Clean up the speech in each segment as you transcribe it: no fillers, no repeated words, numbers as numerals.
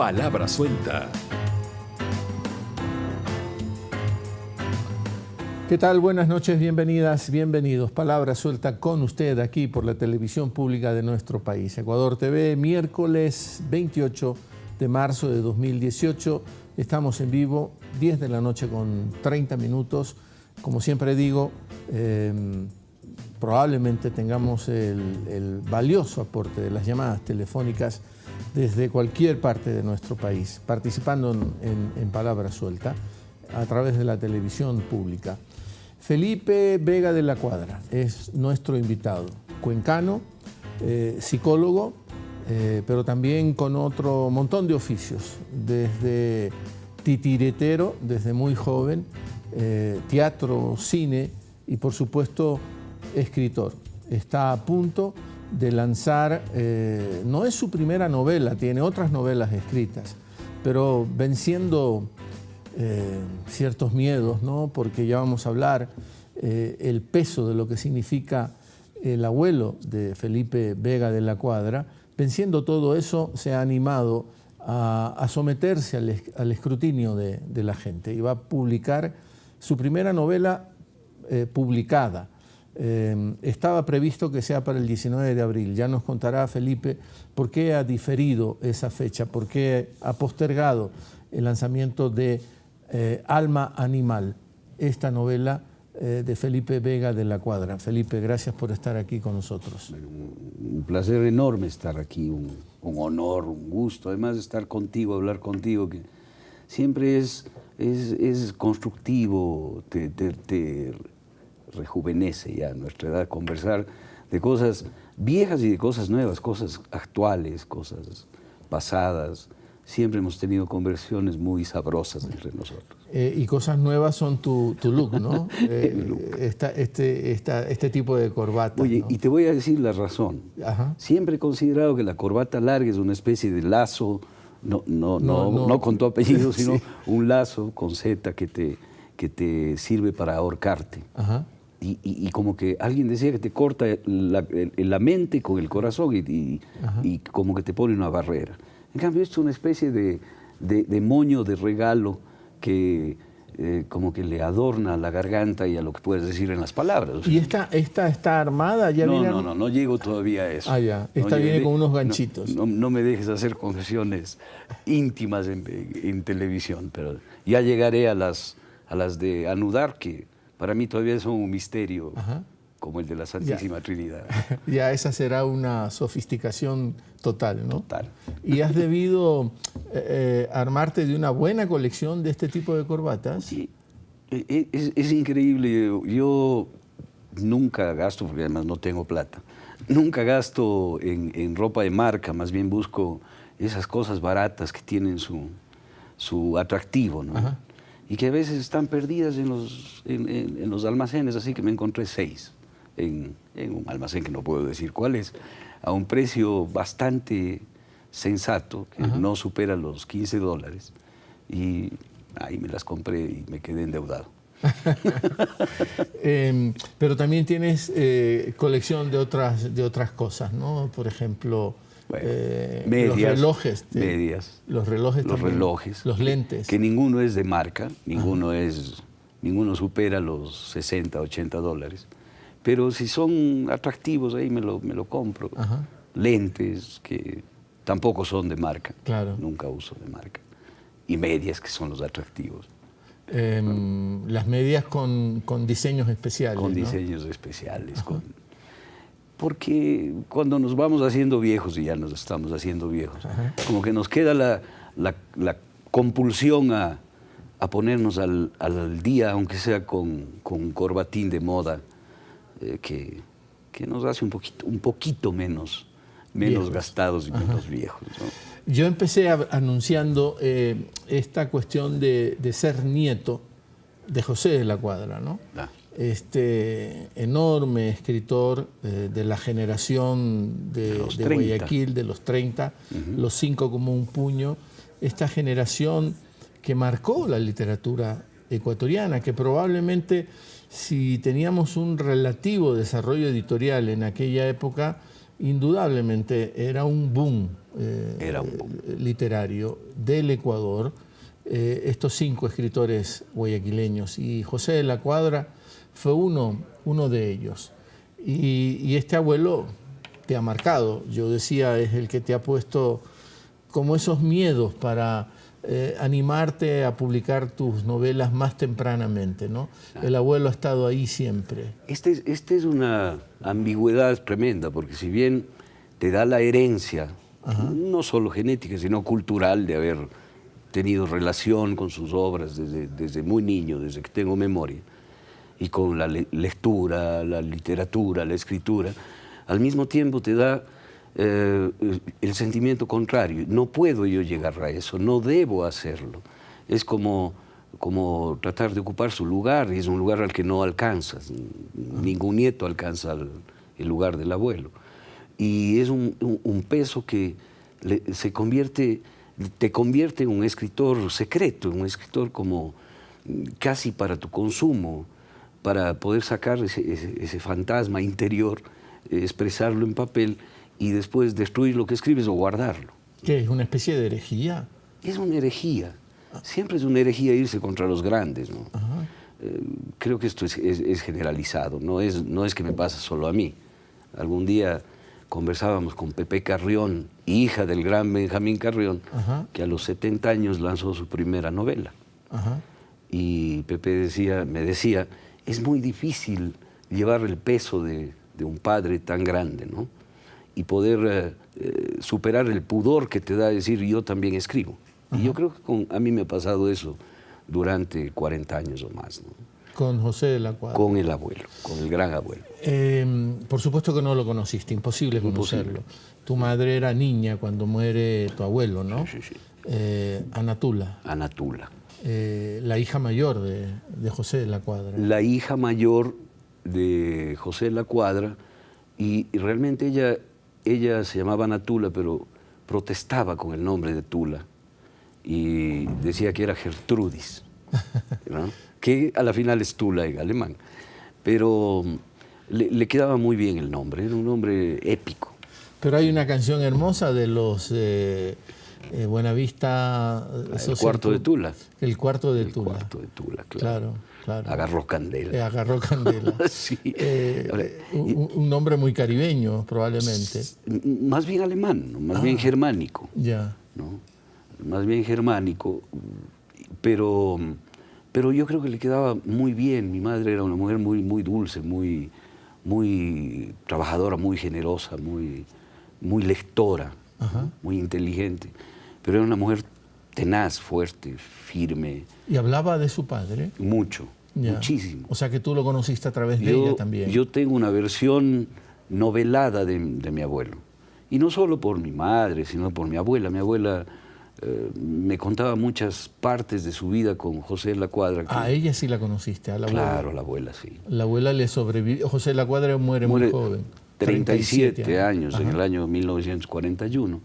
Palabra Suelta. ¿Qué tal? Buenas noches, bienvenidas, bienvenidos. Palabra Suelta con usted aquí por la televisión pública de nuestro país. Ecuador TV, miércoles 28 de marzo de 2018. Estamos en vivo, 10 de la noche con 30 minutos. Como siempre digo, probablemente tengamos el valioso aporte de las llamadas telefónicas desde cualquier parte de nuestro país, participando en Palabra Suelta a través de la televisión pública. Felipe Vega de la Cuadra es nuestro invitado, cuencano, psicólogo, pero también con otro montón de oficios, desde titiritero, desde muy joven, teatro, cine y por supuesto escritor. Está a punto de lanzar, no es su primera novela, tiene otras novelas escritas, pero venciendo ciertos miedos, ¿no? Porque ya vamos a hablar el peso de lo que significa el abuelo de Felipe Vega de la Cuadra. Venciendo todo eso, se ha animado a someterse al escrutinio de la gente y va a publicar su primera novela publicada. Estaba previsto que sea para el 19 de abril. Ya nos contará Felipe por qué ha diferido esa fecha, por qué ha postergado el lanzamiento de Alma Animal, esta novela de Felipe Vega de la Cuadra. Felipe, gracias por estar aquí con nosotros. Un placer enorme estar aquí, un honor, un gusto, además de estar contigo, hablar contigo, que siempre es constructivo, te rejuvenece ya a nuestra edad, conversar de cosas viejas y de cosas nuevas, cosas actuales, cosas pasadas. Siempre hemos tenido conversaciones muy sabrosas entre nosotros. Y cosas nuevas son tu look, ¿no? Este tipo de corbata. Oye, ¿no? y te voy a decir la razón. Ajá. Siempre he considerado que la corbata larga es una especie de lazo, no con tu apellido, sino sí, un lazo con Z que te sirve para ahorcarte. Ajá. Y como que alguien decía que te corta la mente con el corazón y como que te pone una barrera. En cambio, esto es una especie de moño de regalo que como que le adorna la garganta y a lo que puedes decir en las palabras. ¿Y esta está armada? ¿Ya no llego todavía a eso. Ah, ya. Esta viene con unos ganchitos. No me dejes hacer confesiones íntimas en televisión, pero ya llegaré a las de anudar, que para mí todavía son un misterio. Ajá. Como el de la Santísima Trinidad. Ya esa será una sofisticación total, ¿no? Total. ¿Y has debido armarte de una buena colección de este tipo de corbatas? Sí, es increíble. Yo nunca gasto, porque además no tengo plata, nunca gasto en ropa de marca, más bien busco esas cosas baratas que tienen su atractivo, ¿no? Ajá. Y que a veces están perdidas en los almacenes, así que me encontré 6. En un almacén que no puedo decir cuál es, a un precio bastante sensato, que no supera los $15, y ahí me las compré y me quedé endeudado. Pero también tienes colección de otras cosas, ¿no? Por ejemplo, bueno, medias, los relojes, los lentes. Que ninguno es de marca, ninguno supera los $60, $80. Pero si son atractivos, ahí me lo compro. Ajá. Lentes que tampoco son de marca. Claro. Nunca uso de marca. Y medias que son los atractivos. Las medias con diseños especiales. Con diseños especiales. Porque cuando nos vamos haciendo viejos, y ya nos estamos haciendo viejos, ajá, como que nos queda la compulsión a ponernos al día, aunque sea con un corbatín de moda, que nos hace un poquito menos gastados y menos viejos, ¿no? Yo empecé anunciando esta cuestión de ser nieto de José de la Cuadra, ¿no? Este enorme escritor de la generación de Guayaquil, de los 30, los 5 como un puño, esta generación que marcó la literatura ecuatoriana, que probablemente si teníamos un relativo desarrollo editorial en aquella época, indudablemente era un boom, Era un boom. literario del Ecuador, estos 5 escritores guayaquileños, y José de la Cuadra fue uno de ellos. Y este abuelo te ha marcado, yo decía, es el que te ha puesto como esos miedos para animarte a publicar tus novelas más tempranamente, ¿no? El abuelo ha estado ahí siempre. Este es una ambigüedad tremenda, porque si bien te da la herencia, no solo genética, sino cultural, de haber tenido relación con sus obras desde muy niño, desde que tengo memoria, y con la lectura, la literatura, la escritura, al mismo tiempo te da el sentimiento contrario. No puedo yo llegar a eso, no debo hacerlo. Es como tratar de ocupar su lugar, y es un lugar al que no alcanzas. Ningún nieto alcanza el lugar del abuelo. Y es un peso que te convierte en un escritor secreto, en un escritor como casi para tu consumo, para poder sacar ese fantasma interior, expresarlo en papel y después destruir lo que escribes o guardarlo. ¿Qué es? ¿Una especie de herejía? Es una herejía. Siempre es una herejía irse contra los grandes, ¿no? Creo que esto es generalizado, no es que me pasa solo a mí. Algún día conversábamos con Pepe Carrión, hija del gran Benjamín Carrión, que a los 70 años lanzó su primera novela. Y Pepe me decía, es muy difícil llevar el peso de un padre tan grande, ¿no? Y poder superar el pudor que te da decir, yo también escribo. Y yo creo que a mí me ha pasado eso durante 40 años o más, ¿no? Con José de la Cuadra. Con el abuelo, con el gran abuelo. Por supuesto que no lo conociste, imposible conocerlo. Tu madre era niña cuando muere tu abuelo, ¿no? Sí, sí. Anatula. Anatula. La hija mayor de José de la Cuadra. La hija mayor de José de la Cuadra, y realmente ella se llamaba Anatula, pero protestaba con el nombre de Tula y decía que era Gertrudis, ¿no? Que a la final es Tula en alemán, pero le quedaba muy bien el nombre, era un nombre épico. Pero hay una canción hermosa de los Buenavista. El cuarto de Tula. El cuarto de Tula. El cuarto de Tula, claro. Claro. Agarró candela. Agarró candela. Sí. Un nombre muy caribeño, probablemente. Más bien alemán, ¿no? Más bien germánico. Ya. ¿No? Más bien germánico, pero yo creo que le quedaba muy bien. Mi madre era una mujer muy, muy dulce, muy, muy trabajadora, muy generosa, muy lectora, ¿no? Muy inteligente. Pero era una mujer tenaz, fuerte, firme. ¿Y hablaba de su padre? Mucho, ya. Muchísimo. O sea que tú lo conociste a través de ella también. Yo tengo una versión novelada de mi abuelo. Y no solo por mi madre, sino por mi abuela. Mi abuela me contaba muchas partes de su vida con José de la Cuadra. A ella sí la conociste, a la abuela. Claro, la abuela sí. La abuela le sobrevivió. José de la Cuadra muere muy joven. 37 años, en el año 1941.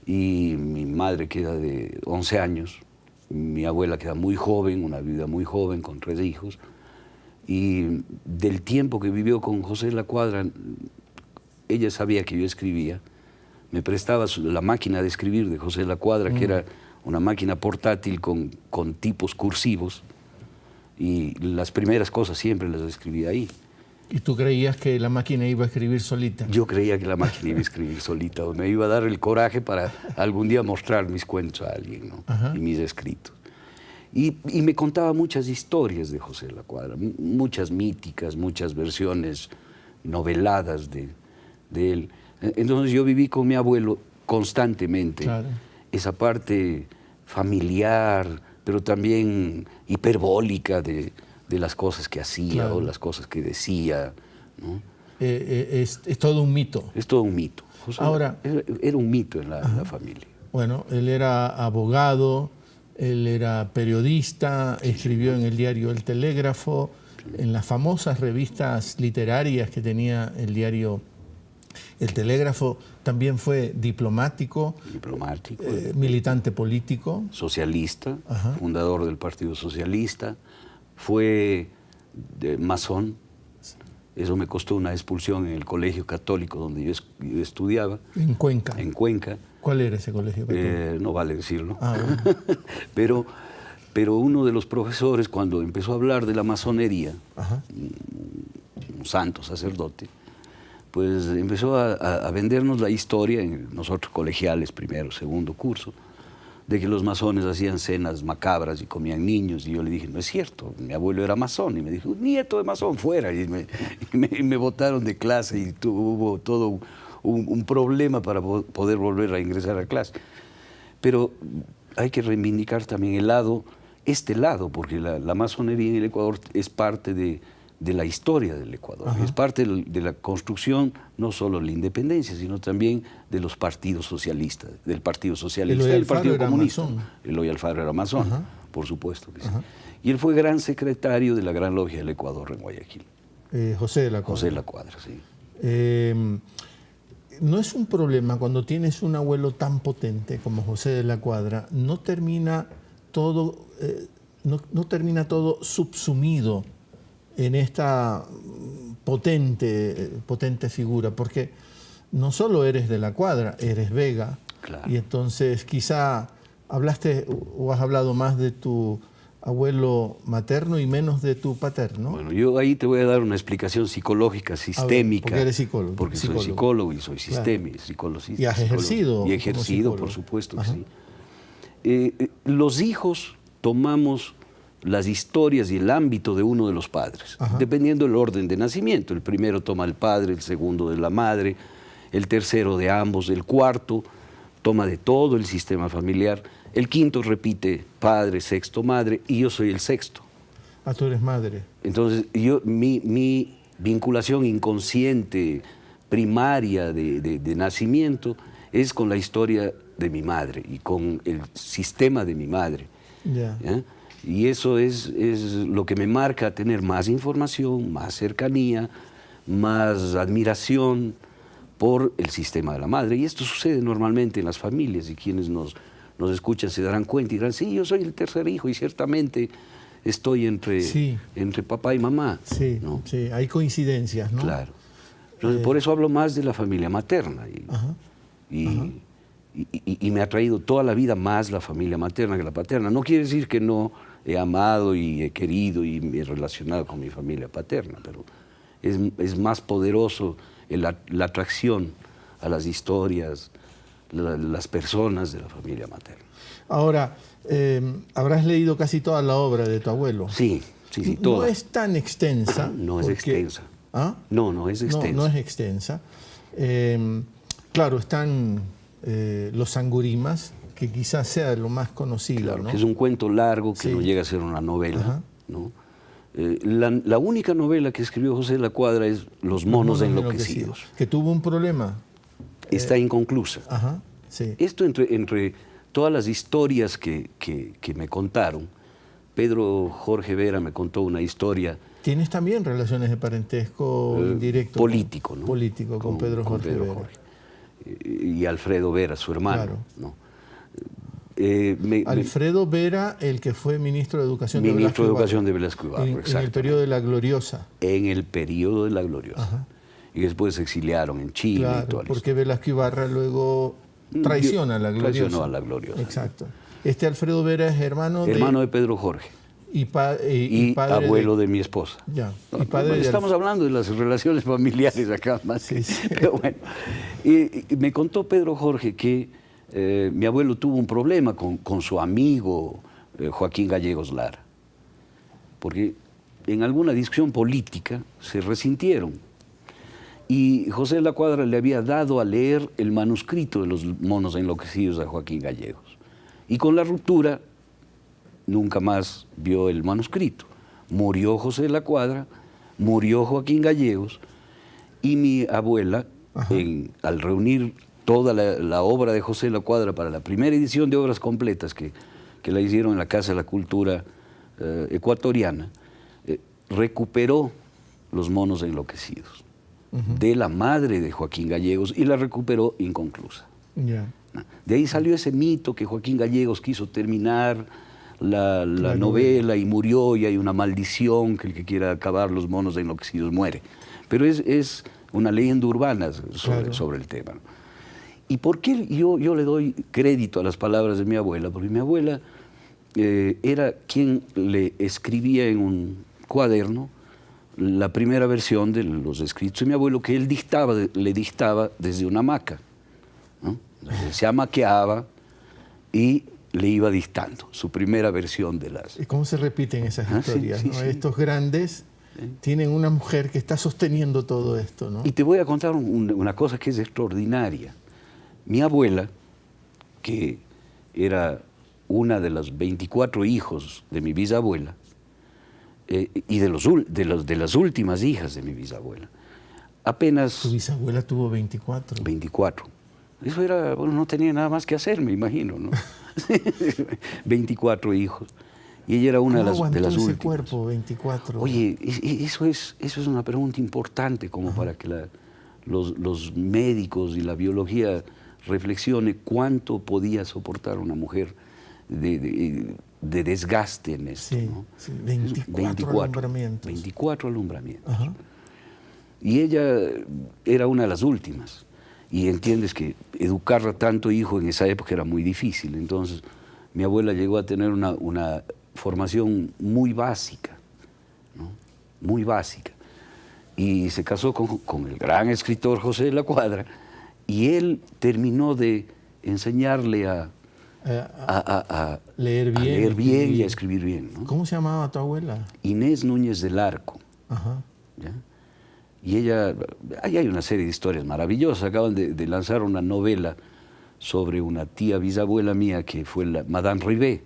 Y mi madre queda de 11 años. Mi abuela queda muy joven, una vida muy joven, con 3 hijos. Y del tiempo que vivió con José de la Cuadra, ella sabía que yo escribía. Me prestaba la máquina de escribir de José de la Cuadra, que era una máquina portátil con tipos cursivos. Y las primeras cosas siempre las escribía ahí. ¿Y tú creías que la máquina iba a escribir solita? Yo creía que la máquina iba a escribir solita, o me iba a dar el coraje para algún día mostrar mis cuentos a alguien, ¿no? Y mis escritos. Y me contaba muchas historias de José de la Cuadra, muchas míticas, muchas versiones noveladas de él. Entonces yo viví con mi abuelo constantemente, claro, esa parte familiar, pero también hiperbólica de las cosas que hacía, claro, o las cosas que decía, ¿no? Es todo un mito. Es todo un mito. José Ahora, era un mito en la familia. Bueno, él era abogado, él era periodista, escribió en el diario El Telégrafo, en las famosas revistas literarias que tenía el diario El Telégrafo. También fue diplomático, militante político. Socialista, fundador del Partido Socialista. Fue masón, Eso me costó una expulsión en el colegio católico donde yo estudiaba. En Cuenca. En Cuenca. ¿Cuál era ese colegio católico? No vale decirlo. Ah, bueno. pero uno de los profesores, cuando empezó a hablar de la masonería, Ajá. un santo sacerdote, pues empezó a vendernos la historia, nosotros colegiales, primero, segundo curso, de que los masones hacían cenas macabras y comían niños. Y yo le dije, no es cierto, mi abuelo era masón. Y me dijo, nieto de masón, fuera. Y me botaron de clase y hubo todo un problema para poder volver a ingresar a clase. Pero hay que reivindicar también este lado, porque la masonería en el Ecuador es parte de la historia del Ecuador. Ajá. Es parte de la construcción no solo de la independencia, sino también de los partidos socialistas, del Partido Socialista y del Partido Comunista. Eloy Alfaro era masón, ajá, por supuesto que sí. Ajá. Y él fue gran secretario de la Gran Logia del Ecuador en Guayaquil. José de la Cuadra. José de la Cuadra, sí. No es un problema cuando tienes un abuelo tan potente como José de la Cuadra, no termina todo, no termina todo subsumido en esta potente figura, porque no solo eres de la Cuadra, eres Vega, claro. Y entonces quizá hablaste o has hablado más de tu abuelo materno y menos de tu paterno. Bueno, yo ahí te voy a dar una explicación psicológica, sistémica. Porque eres psicólogo. Porque soy psicólogo y soy sistémico, claro. Y has ejercido. Y he ejercido, por supuesto que sí. Los hijos tomamos las historias y el ámbito de uno de los padres, ajá, dependiendo del orden de nacimiento. El primero toma el padre, el segundo de la madre, el tercero de ambos, el cuarto toma de todo el sistema familiar, el quinto repite padre, sexto, madre, y yo soy el sexto. Ah, tú eres madre. Entonces, mi vinculación inconsciente, primaria de nacimiento, es con la historia de mi madre y con el sistema de mi madre. Yeah. ¿Ya? Y eso es lo que me marca tener más información, más cercanía, más admiración por el sistema de la madre. Y esto sucede normalmente en las familias, y quienes nos escuchan se darán cuenta y dirán, sí, yo soy el tercer hijo y ciertamente estoy entre papá y mamá. Sí, ¿no? Sí, hay coincidencias, ¿no? Claro. Entonces, por eso hablo más de la familia materna. Y me ha traído toda la vida más la familia materna que la paterna. No quiere decir que no he amado y he querido y me he relacionado con mi familia paterna, pero es más poderoso la atracción a las historias, las personas de la familia materna. Ahora, habrás leído casi toda la obra de tu abuelo. Sí, toda. No es tan extensa. No es extensa. ¿Ah? No es extensa. No es extensa. Claro, están Los Angurimas, que quizás sea lo más conocido. Claro, ¿no? que es un cuento largo que no llega a ser una novela, ¿no? La única novela que escribió José de la Cuadra es Los monos enloquecidos. Que tuvo un problema. Está inconclusa. Ajá, sí. Esto entre todas las historias que me contaron, Pedro Jorge Vera me contó una historia. ¿Tienes también relaciones de parentesco indirecto? Político, ¿no? Político, con Pedro Jorge Vera. Y Alfredo Vera, su hermano. Claro. ¿no? Alfredo Vera, el que fue ministro de Educación de Velasco Ibarra. Ministro de Educación de Velasco Ibarra, en el periodo de la Gloriosa. En el periodo de la Gloriosa. Ajá. Y después se exiliaron en Chile. Claro, y toda porque Velasco Ibarra luego traiciona a la Gloriosa. Traicionó a la Gloriosa. Exacto. Este Alfredo Vera es hermano de Pedro Jorge. Y padre abuelo de mi esposa. Ya. Y padre estamos hablando de las relaciones familiares acá más. Sí. Pero bueno. Y me contó Pedro Jorge que mi abuelo tuvo un problema con su amigo Joaquín Gallegos Lara. Porque en alguna discusión política se resintieron. Y José de la Cuadra le había dado a leer el manuscrito de Los monos enloquecidos a Joaquín Gallegos. Y con la ruptura nunca más vio el manuscrito. Murió José de la Cuadra, murió Joaquín Gallegos, y mi abuela, al reunir toda la obra de José de la Cuadra para la primera edición de Obras Completas que la hicieron en la Casa de la Cultura ecuatoriana, recuperó Los monos enloquecidos de la madre de Joaquín Gallegos y la recuperó inconclusa. Yeah. De ahí salió ese mito que Joaquín Gallegos quiso terminar la novela y murió y hay una maldición que el que quiera acabar Los monos enloquecidos muere. pero es una leyenda urbana Claro. sobre el tema, ¿no? ¿Y por qué yo le doy crédito a las palabras de mi abuela? Porque mi abuela era quien le escribía en un cuaderno la primera versión de los escritos de mi abuelo, que él le dictaba desde una hamaca, ¿no? Se hamaqueaba y le iba dictando su primera versión de las... ¿Y cómo se repiten esas historias? Sí, ¿no? sí. Estos grandes tienen una mujer que está sosteniendo todo esto, ¿no? Y te voy a contar una cosa que es extraordinaria. Mi abuela, que era una de los 24 hijos de mi bisabuela, y de las últimas hijas de mi bisabuela, apenas... Tu bisabuela tuvo 24. 24. Eso era, bueno, no tenía nada más que hacer, me imagino, ¿no? 24 hijos. Y ella era una de las ese últimas. cuerpo, 24? Oye, eso es una pregunta importante como para que los médicos y la biología reflexione cuánto podía soportar una mujer de desgaste en esto, Sí, ¿no? sí, 24 alumbramientos. 24 alumbramientos. Ajá. Y ella era una de las últimas. Y entiendes que educar a tanto hijo en esa época era muy difícil. Entonces, mi abuela llegó a tener una formación muy básica, ¿no? Muy básica. Y se casó con el gran escritor José de la Cuadra, y él terminó de enseñarle a leer bien y a escribir bien, ¿no? ¿Cómo se llamaba tu abuela? Inés Núñez del Arco. Ajá. ¿Ya? Y ella, ahí hay una serie de historias maravillosas. Acaban de lanzar una novela sobre una tía bisabuela mía que fue la Madame Rivet,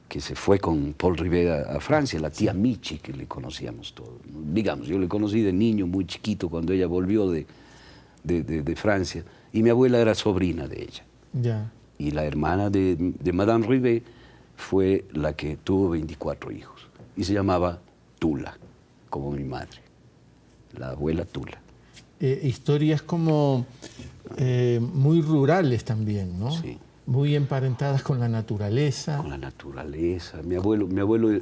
que se fue con Paul Rivet a Francia, la tía Michi, que le conocíamos todos, ¿no? Digamos, yo le conocí de niño, muy chiquito, cuando ella volvió de Francia, y mi abuela era sobrina de ella. Ya. Y la hermana de Madame Rivet fue la que tuvo 24 hijos, y se llamaba Tula, como mi madre. La abuela Tula. Historias como muy rurales también, ¿no? Sí. Muy emparentadas con la naturaleza. Con la naturaleza. Mi abuelo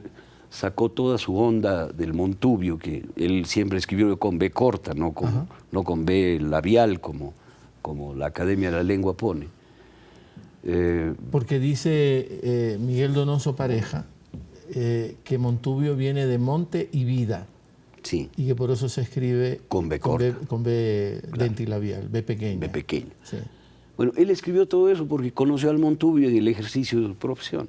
sacó toda su onda del Montubio, que él siempre escribió con B corta, no con B labial, como la Academia de la Lengua pone. Porque dice Miguel Donoso Pareja que Montubio viene de monte y vida. Sí. Y que por eso se escribe con B corta. Con B dentilabial, B pequeña. B pequeña. Sí. Bueno, él escribió todo eso porque conoció al Montubio y el ejercicio de su profesión.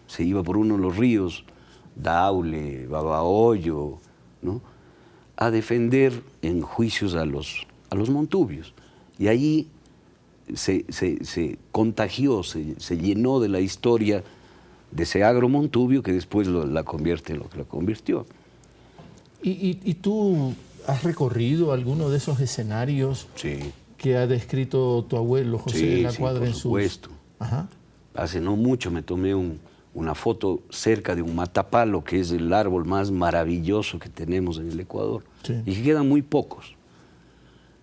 Se iba por uno de los ríos, Daule, Babahoyo, ¿no?, a defender en juicios a los Montubios. Y allí se contagió, se llenó de la historia de ese agro Montubio que después la convierte en lo que la convirtió. ¿Y tú has recorrido alguno de esos escenarios Sí. que ha descrito tu abuelo José de la Cuadra en por supuesto. Ajá. Hace no mucho me tomé una foto cerca de un matapalo, que es el árbol más maravilloso que tenemos en el Ecuador, Sí. y que quedan muy pocos.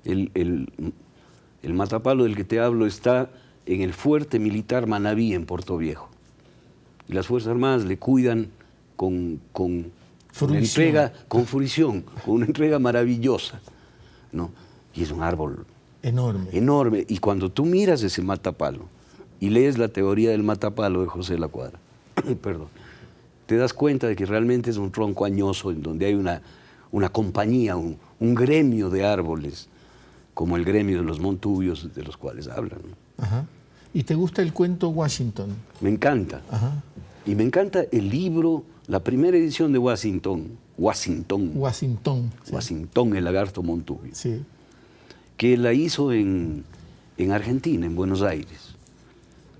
El matapalo del que te hablo está en el fuerte militar Manabí, en Puerto Viejo. Y las Fuerzas Armadas le cuidan con una entrega, con fruición, con una entrega maravillosa, ¿no? Y es un árbol enorme. enorme. Y cuando tú miras ese matapalo y lees la teoría del matapalo de José de la Cuadra, perdón, te das cuenta de que realmente es un tronco añoso en donde hay una compañía, un gremio de árboles, como el gremio de los Montubios de los cuales hablan, ¿no? Ajá. ¿Y te gusta el cuento Washington? Me encanta. Ajá. Y me encanta el libro, la primera edición de Washington, Sí. el lagarto Montubio, Sí. que la hizo en Argentina, en Buenos Aires,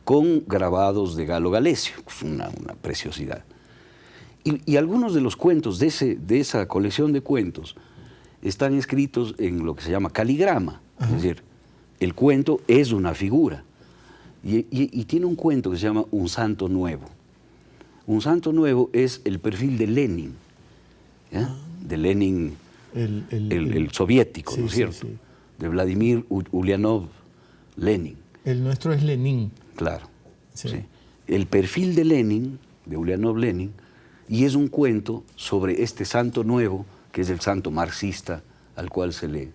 con grabados de Galo Galecio, pues una preciosidad. Y algunos de los cuentos de esa colección de cuentos están escritos en lo que se llama caligrama. Ajá. Es decir, el cuento es una figura. Y tiene un cuento que se llama Un Santo Nuevo. Un Santo Nuevo es el perfil de Lenin, ¿ya? De Lenin, el soviético, sí, ¿no es cierto? Sí, sí. De Vladimir Ulyanov Lenin. El nuestro es Lenin. Claro. Sí. Sí. El perfil de Lenin, de Ulyanov Lenin, y es un cuento sobre este santo nuevo que es el santo marxista al cual se le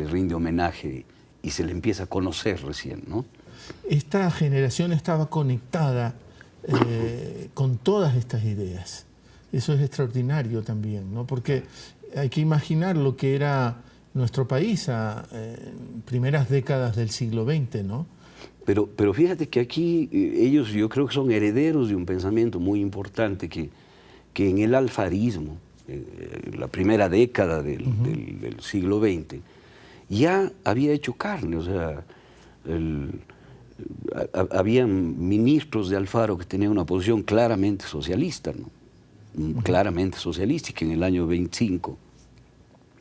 rinde homenaje y se le empieza a conocer recién, ¿no? Esta generación estaba conectada con todas estas ideas. Eso es extraordinario también, ¿no? Porque hay que imaginar lo que era nuestro país a primeras décadas del siglo XX, ¿no? Pero fíjate que aquí ellos yo creo que son herederos de un pensamiento muy importante que en el alfarismo, la primera década del siglo XX, ya había hecho carne, o sea, habían ministros de Alfaro que tenían una posición claramente socialista, ¿no? Claramente socialista, y que en el año 25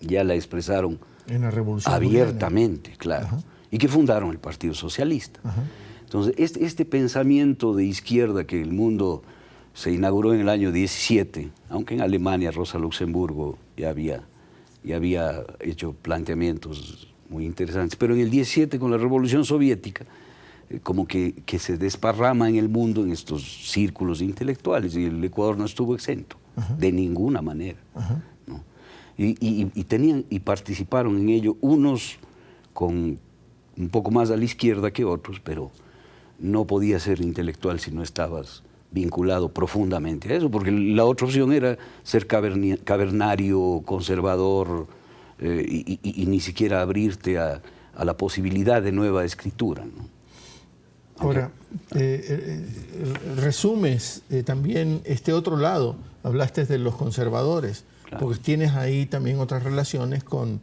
ya la expresaron en la Revolución abiertamente, Boliviana. claro, Ajá. y que fundaron el Partido Socialista. Ajá. Entonces, este pensamiento de izquierda que el mundo se inauguró en el año 17, aunque en Alemania Rosa Luxemburgo ya había hecho planteamientos muy interesantes, pero en el 17 con la Revolución Soviética, como que se desparrama en el mundo en estos círculos intelectuales, y el Ecuador no estuvo exento, Ajá. de ninguna manera, Ajá. ¿no? Y participaron en ello unos con un poco más a la izquierda que otros, pero no podía ser intelectual si no estabas vinculado profundamente a eso, porque la otra opción era ser cavernario, conservador, y ni siquiera abrirte a la posibilidad de nueva escritura, ¿no? Ahora, resumes también este otro lado, hablaste de los conservadores, Claro. porque tienes ahí también otras relaciones con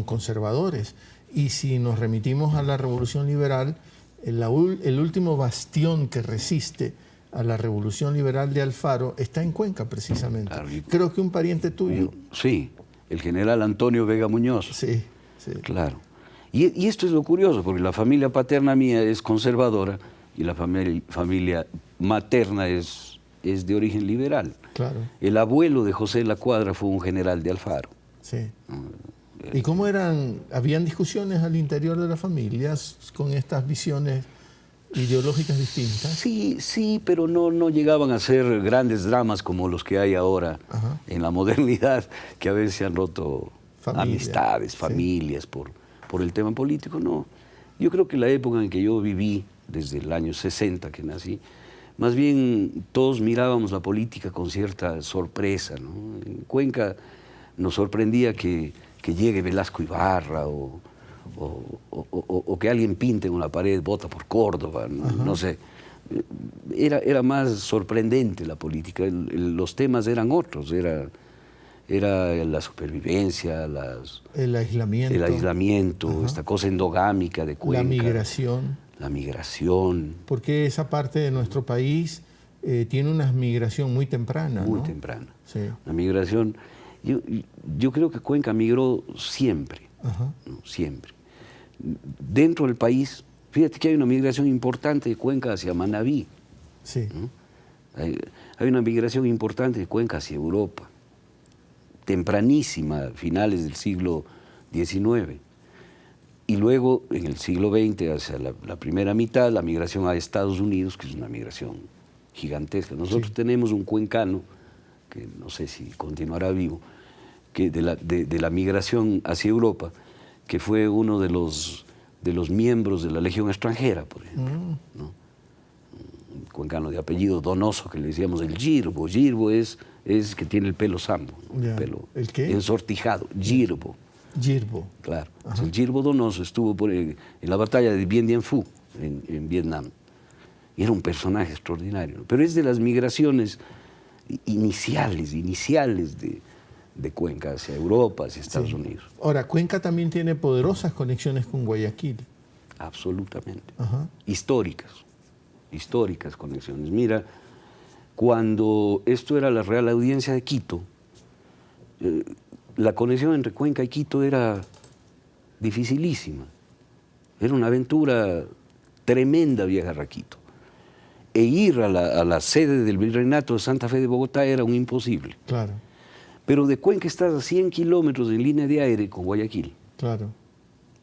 conservadores. Y si nos remitimos a la Revolución Liberal, el último bastión que resiste a la Revolución Liberal de Alfaro está en Cuenca, precisamente. Claro, Creo que un pariente tuyo. Sí, el general Antonio Vega Muñoz. Sí, sí. Claro. Y esto es lo curioso, porque la familia paterna mía es conservadora y la familia materna es de origen liberal. Claro. El abuelo de José La Cuadra fue un general de Alfaro. Sí. ¿Y cómo eran? ¿Habían discusiones al interior de las familias con estas visiones ideológicas distintas? Sí, pero no llegaban a ser grandes dramas como los que hay ahora. Ajá. En la modernidad, que a veces se han roto amistades, familias, sí, por el tema político. No, yo creo que la época en que yo viví, desde el año 60 que nací, más bien todos mirábamos la política con cierta sorpresa, ¿no? En Cuenca nos sorprendía que llegue Velasco Ibarra o que alguien pinte en una pared "Vota por Córdoba", no sé. Era más sorprendente la política, los temas eran otros, era la supervivencia, el aislamiento, esta cosa endogámica de Cuenca. La migración. Porque esa parte de nuestro país tiene una migración muy temprana, Muy ¿no? temprana. Sí. La migración, yo creo que Cuenca migró siempre, ¿no? Siempre. Dentro del país, fíjate que hay una migración importante de Cuenca hacia Manabí. Sí. ¿No? Hay una migración importante de Cuenca hacia Europa, tempranísima, finales del siglo XIX. Y luego, en el siglo XX, hacia la primera mitad, la migración a Estados Unidos, que es una migración gigantesca. Nosotros tenemos un cuencano, que no sé si continuará vivo, que de la migración hacia Europa, que fue uno de los miembros de la Legión extranjera, por ejemplo, ¿no? Un cuencano de apellido Donoso, que le decíamos el Girbo. Girbo es que tiene el pelo sambo, ¿no? El pelo ¿El qué? ensortijado, Girbo. Girbo. Claro. El Girbo Donoso estuvo en la batalla de Bien Dien Phu, en Vietnam. Y era un personaje extraordinario, ¿no? Pero es de las migraciones iniciales de Cuenca hacia Europa, hacia Estados Unidos. Ahora, Cuenca también tiene poderosas conexiones con Guayaquil. Absolutamente. Históricas conexiones. Mira, cuando esto era la Real Audiencia de Quito, la conexión entre Cuenca y Quito era dificilísima. Era una aventura tremenda viajar a Quito. E ir a la sede del Virreinato de Santa Fe de Bogotá era un imposible. Claro. Pero de Cuenca estás a 100 kilómetros en línea de aire con Guayaquil. Claro.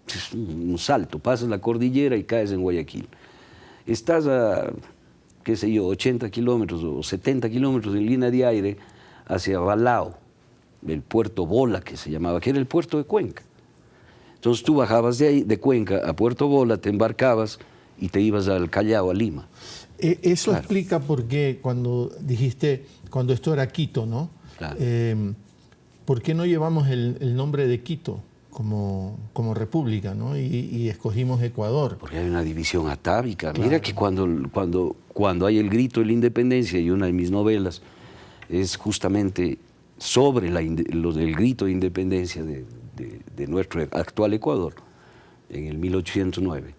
Es un salto, pasas la cordillera y caes en Guayaquil. Estás a, qué sé yo, 80 kilómetros o 70 kilómetros en línea de aire hacia Balao. el puerto Bola, que se llamaba, que era el puerto de Cuenca. Entonces tú bajabas de ahí, de Cuenca a Puerto Bola, te embarcabas y te ibas al Callao, a Lima. Eso Claro. explica por qué cuando dijiste, cuando esto era Quito, ¿no? Claro. ¿Por qué no llevamos el nombre de Quito como república, ¿no? Y escogimos Ecuador? Porque hay una división atávica. Claro. Mira que cuando hay el grito de la independencia, y una de mis novelas es justamente sobre el grito de independencia de nuestro actual Ecuador, en el 1809.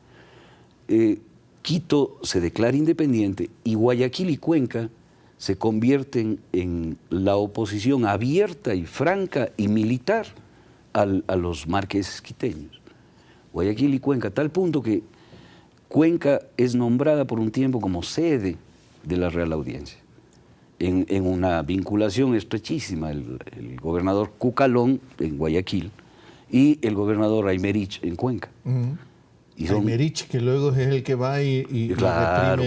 Quito se declara independiente y Guayaquil y Cuenca se convierten en la oposición abierta y franca y militar a los marqueses quiteños. Guayaquil y Cuenca, a tal punto que Cuenca es nombrada por un tiempo como sede de la Real Audiencia, en una vinculación estrechísima, el gobernador Cucalón en Guayaquil y el gobernador Aymerich en Cuenca. Uh-huh. Y son, Aymerich, que luego es el que va y claro,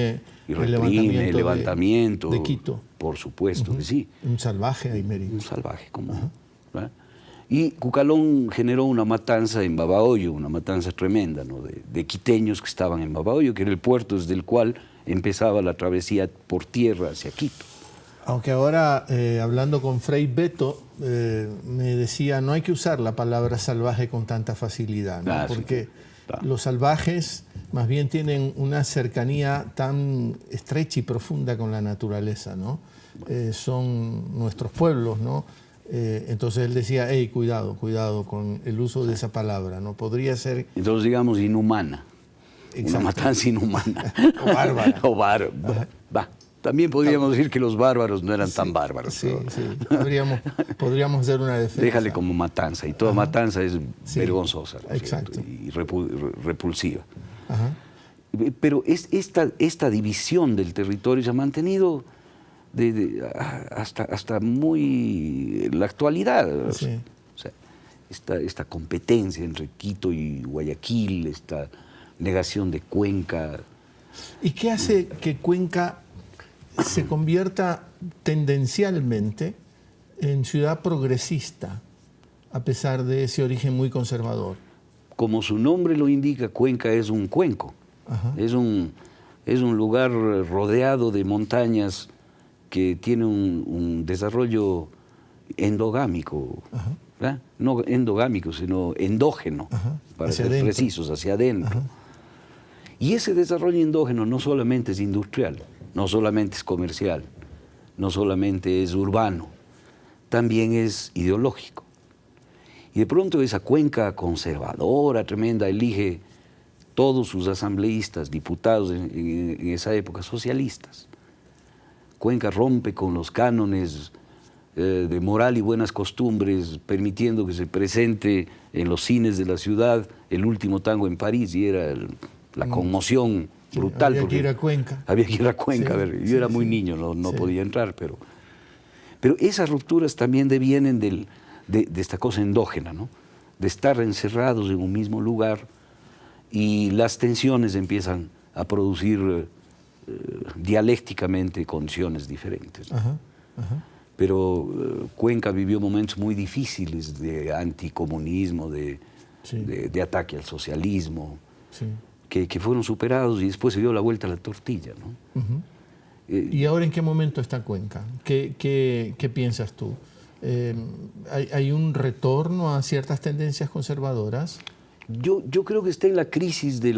reprime el levantamiento de Quito. Por supuesto, Uh-huh. que sí. Un salvaje Aymerich. Un salvaje, como. Uh-huh. ¿Verdad? Y Cucalón generó una matanza en Babahoyo, una matanza tremenda, ¿no? de quiteños que estaban en Babahoyo, que era el puerto desde el cual empezaba la travesía por tierra hacia Quito. Aunque ahora, hablando con Frei Beto, me decía, no hay que usar la palabra salvaje con tanta facilidad, ¿no? Ah, Porque sí, claro. los salvajes más bien tienen una cercanía tan estrecha y profunda con la naturaleza, ¿no? Son nuestros pueblos, ¿no? Entonces él decía, hey, cuidado con el uso de esa palabra, ¿no? Podría ser... Entonces, digamos, inhumana. Exacto. Una matanza inhumana. O bárbara. O va. También podríamos decir que los bárbaros no eran tan bárbaros. Sí, ¿no? sí. Podríamos hacer una defensa. Déjale como matanza. Y toda matanza es vergonzosa, ¿no? Exacto. Y repulsiva. Ajá. Pero esta división del territorio se ha mantenido hasta muy la actualidad. Sí. O sea, esta competencia entre Quito y Guayaquil, esta negación de Cuenca. ¿Y qué hace que Cuenca se convierta tendencialmente en ciudad progresista, a pesar de ese origen muy conservador? Como su nombre lo indica, Cuenca es un cuenco. Ajá. Es un lugar rodeado de montañas que tiene un desarrollo endogámico. ¿Verdad? No endogámico, sino endógeno, Ajá. para Hacia ser adentro. precisos, hacia adentro. Ajá. Y ese desarrollo endógeno no solamente es industrial, no solamente es comercial, no solamente es urbano, también es ideológico. Y de pronto esa Cuenca conservadora, tremenda, elige todos sus asambleístas, diputados en esa época, socialistas. Cuenca rompe con los cánones de moral y buenas costumbres, permitiendo que se presente en los cines de la ciudad el último tango en París, y era la conmoción brutal. Había que ir a Cuenca. Había que ir a Cuenca, Sí, a ver. Yo sí, era muy sí. niño, no Sí. podía entrar, pero esas rupturas también devienen de esta cosa endógena, ¿no? De estar encerrados en un mismo lugar, y las tensiones empiezan a producir dialécticamente condiciones diferentes, ¿no? Ajá. Ajá. Pero Cuenca vivió momentos muy difíciles de anticomunismo, Sí. de ataque al socialismo, Sí. que fueron superados, y después se dio la vuelta a la tortilla, ¿no? Ujú. ¿Y ahora en qué momento está Cuenca? ¿Qué piensas tú? ¿Hay un retorno a ciertas tendencias conservadoras? Yo creo que está en la crisis de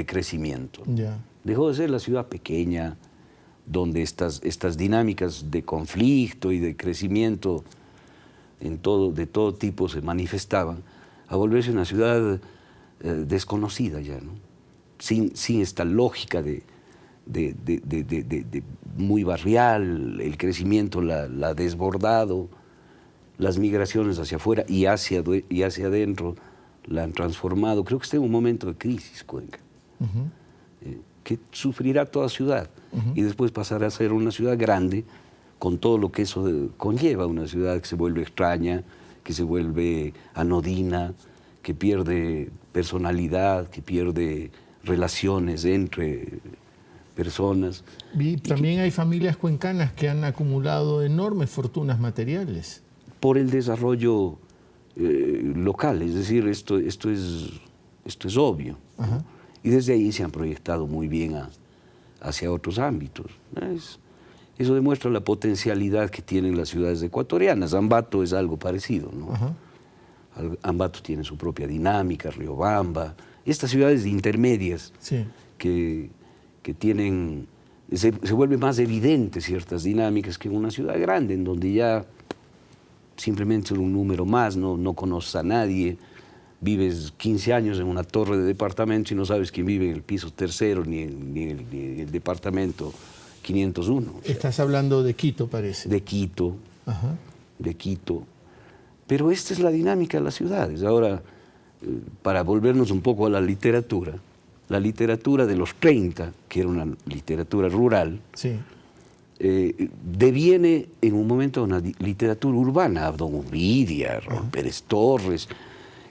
crecimiento. Ya. Dejó de ser la ciudad pequeña, donde estas dinámicas de conflicto y de crecimiento de todo tipo se manifestaban, a volverse una ciudad desconocida ya, ¿no? Sin esta lógica de muy barrial. El crecimiento la ha desbordado, las migraciones hacia afuera y hacia adentro la han transformado. Creo que está en un momento de crisis Cuenca, que sufrirá toda ciudad, y después pasará a ser una ciudad grande, con todo lo que eso conlleva, una ciudad que se vuelve extraña, que se vuelve anodina, que pierde personalidad, que pierde relaciones entre personas. Y también hay familias cuencanas que han acumulado enormes fortunas materiales. Por el desarrollo local, es decir, esto es obvio. Ajá. Y desde ahí se han proyectado muy bien hacia otros ámbitos. Eso demuestra la potencialidad que tienen las ciudades ecuatorianas. Ambato es algo parecido, ¿no? Ajá. Ambato tiene su propia dinámica, Riobamba, estas ciudades intermedias Sí. que tienen, se vuelven más evidentes ciertas dinámicas que en una ciudad grande, en donde ya simplemente es un número más, no conoces a nadie, vives 15 años en una torre de departamento y no sabes quién vive en el piso tercero ni en el departamento 501. O sea, Estás hablando de Quito, parece. de Quito, Ajá. de Quito. Pero esta es la dinámica de las ciudades. Ahora, para volvernos un poco a la literatura de los 30, que era una literatura rural, Sí. deviene en un momento una literatura urbana, Don Ovidia, Pérez Torres,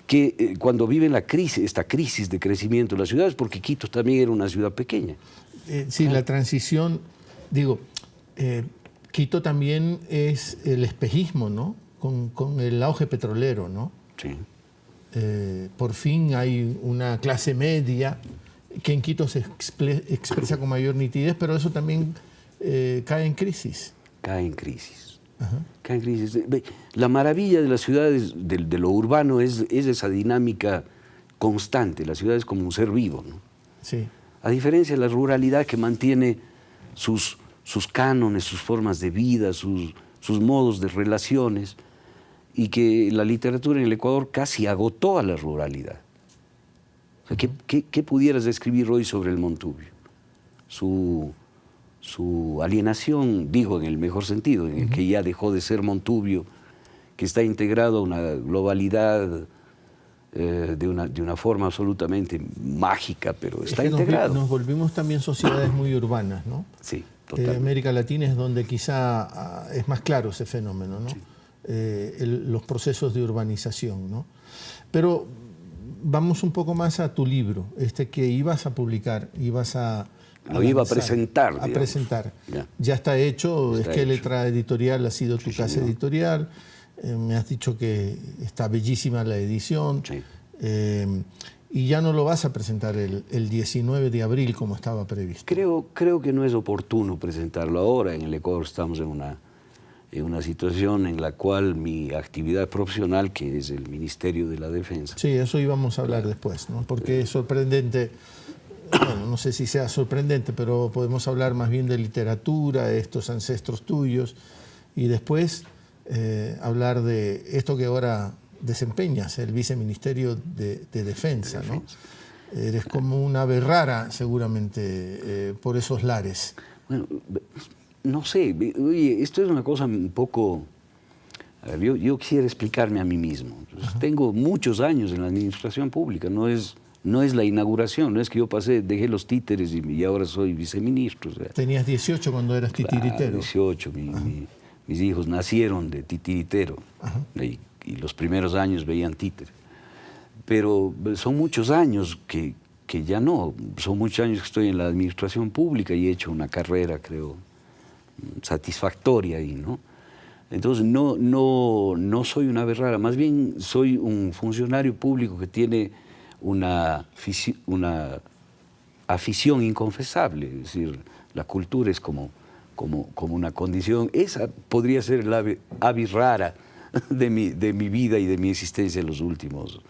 que cuando viven esta crisis de crecimiento de las ciudades, porque Quito también era una ciudad pequeña. Sí, la transición, digo, Quito también es el espejismo, ¿no? Con el auge petrolero, ¿no? Sí. Por fin hay una clase media que en Quito se expresa con mayor nitidez, pero eso también cae en crisis. Cae en crisis. Ajá. Cae en crisis. La maravilla de las ciudades, de lo urbano, es esa dinámica constante. La ciudad es como un ser vivo, ¿no? Sí. A diferencia de la ruralidad que mantiene sus cánones, sus formas de vida, sus modos de relaciones, y que la literatura en el Ecuador casi agotó a la ruralidad. O sea, ¿qué pudieras describir hoy sobre el Montubio? Su alienación, digo en el mejor sentido, en el que ya dejó de ser Montubio, que está integrado a una globalidad de una forma absolutamente mágica, pero está integrado. Nos volvimos también sociedades muy urbanas, ¿no? Sí, totalmente. América Latina es donde quizá es más claro ese fenómeno, ¿no? Sí. Los procesos de urbanización, ¿no? Pero vamos un poco más a tu libro, que ibas a publicar, ibas a... Lo iba a presentar. A presentar. Ya está hecho, es que Letra Editorial ha sido tu casa editorial. Me has dicho que está bellísima la edición. Sí. Y ya no lo vas a presentar el 19 de abril como estaba previsto. Creo que no es oportuno presentarlo ahora. En el Ecuador estamos en una situación en la cual mi actividad profesional, que es el Ministerio de la Defensa. Sí, eso íbamos a hablar después, ¿no? Porque es sorprendente. Bueno, no sé si sea sorprendente, pero podemos hablar más bien de literatura, de estos ancestros tuyos, y después hablar de esto que ahora desempeñas, el Viceministerio de Defensa, ¿no? Eres como una ave rara, seguramente, por esos lares. Bueno, no sé, oye, esto es una cosa un poco... A ver, yo quisiera explicarme a mí mismo. Tengo muchos años en la administración pública, no es la inauguración, no es que yo dejé los títeres y ahora soy viceministro. O sea, tenías 18 cuando eras titiritero. 18, mis hijos nacieron de titiritero y los primeros años veían títeres. Pero son muchos años que ya no, son muchos años que estoy en la administración pública y he hecho una carrera, creo, satisfactoria ahí, ¿no? Entonces no soy una ave rara, más bien soy un funcionario público que tiene una afición inconfesable, es decir, la cultura es como una condición. Esa podría ser la ave rara de mi vida y de mi existencia en los últimos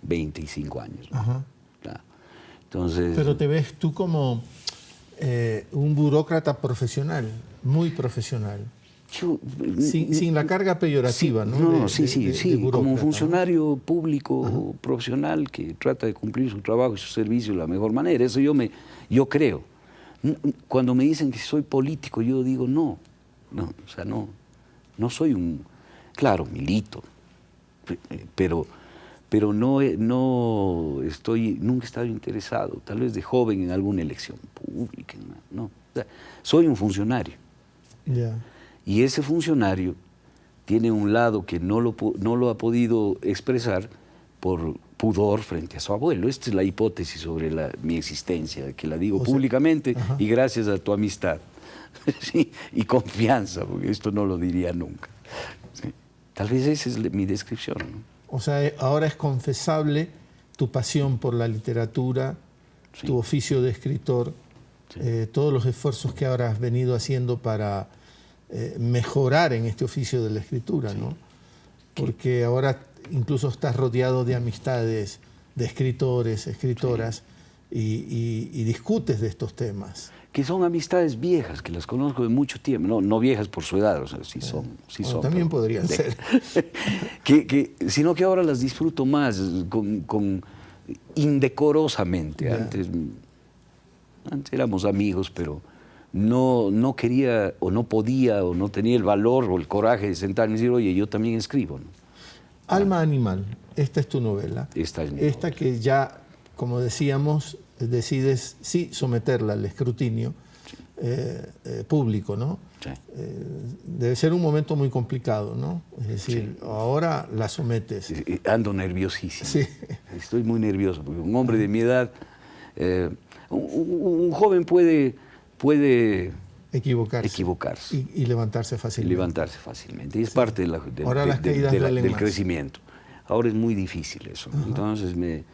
25 años. Ajá. Entonces, pero te ves tú como un burócrata profesional, muy profesional. Sin la carga peyorativa, ¿no? Sí, como un funcionario público profesional que trata de cumplir su trabajo y su servicio de la mejor manera. Eso yo creo. Cuando me dicen que soy político, yo digo no, no soy claro, milito, pero nunca he estado interesado, tal vez de joven en alguna elección pública, no. O sea, soy un funcionario. Yeah. Y ese funcionario tiene un lado que no lo ha podido expresar por pudor frente a su abuelo. Esta es la hipótesis sobre mi existencia, que la digo públicamente y gracias a tu amistad sí, y confianza, porque esto no lo diría nunca. Sí. Tal vez esa es mi descripción, ¿no? O sea, ahora es confesable tu pasión por la literatura, sí, tu oficio de escritor, sí, todos los esfuerzos que ahora has venido haciendo para mejorar en este oficio de la escritura, sí, ¿no? Porque ahora incluso estás rodeado de amistades, de escritores, escritoras, sí, y discutes de estos temas. Que son amistades viejas, que las conozco de mucho tiempo, no viejas por su edad, o sea, sí son. También podrían ser. Sino que ahora las disfruto más, indecorosamente. Antes éramos amigos, pero no quería, o no podía, o no tenía el valor o el coraje de sentarme y decir, oye, yo también escribo, ¿no? Alma Animal, esta es tu novela. Esta es mi novela. novela. Que ya, como decíamos, decides sí someterla al escrutinio, sí, público, ¿no? Sí. Debe ser un momento muy complicado, ¿no? Es decir, sí, ahora la sometes. Ando nerviosísimo. Sí. Estoy muy nervioso, porque un hombre de mi edad, un joven puede equivocarse. Y levantarse fácilmente. Y es parte del crecimiento. Ahora es muy difícil eso. Entonces me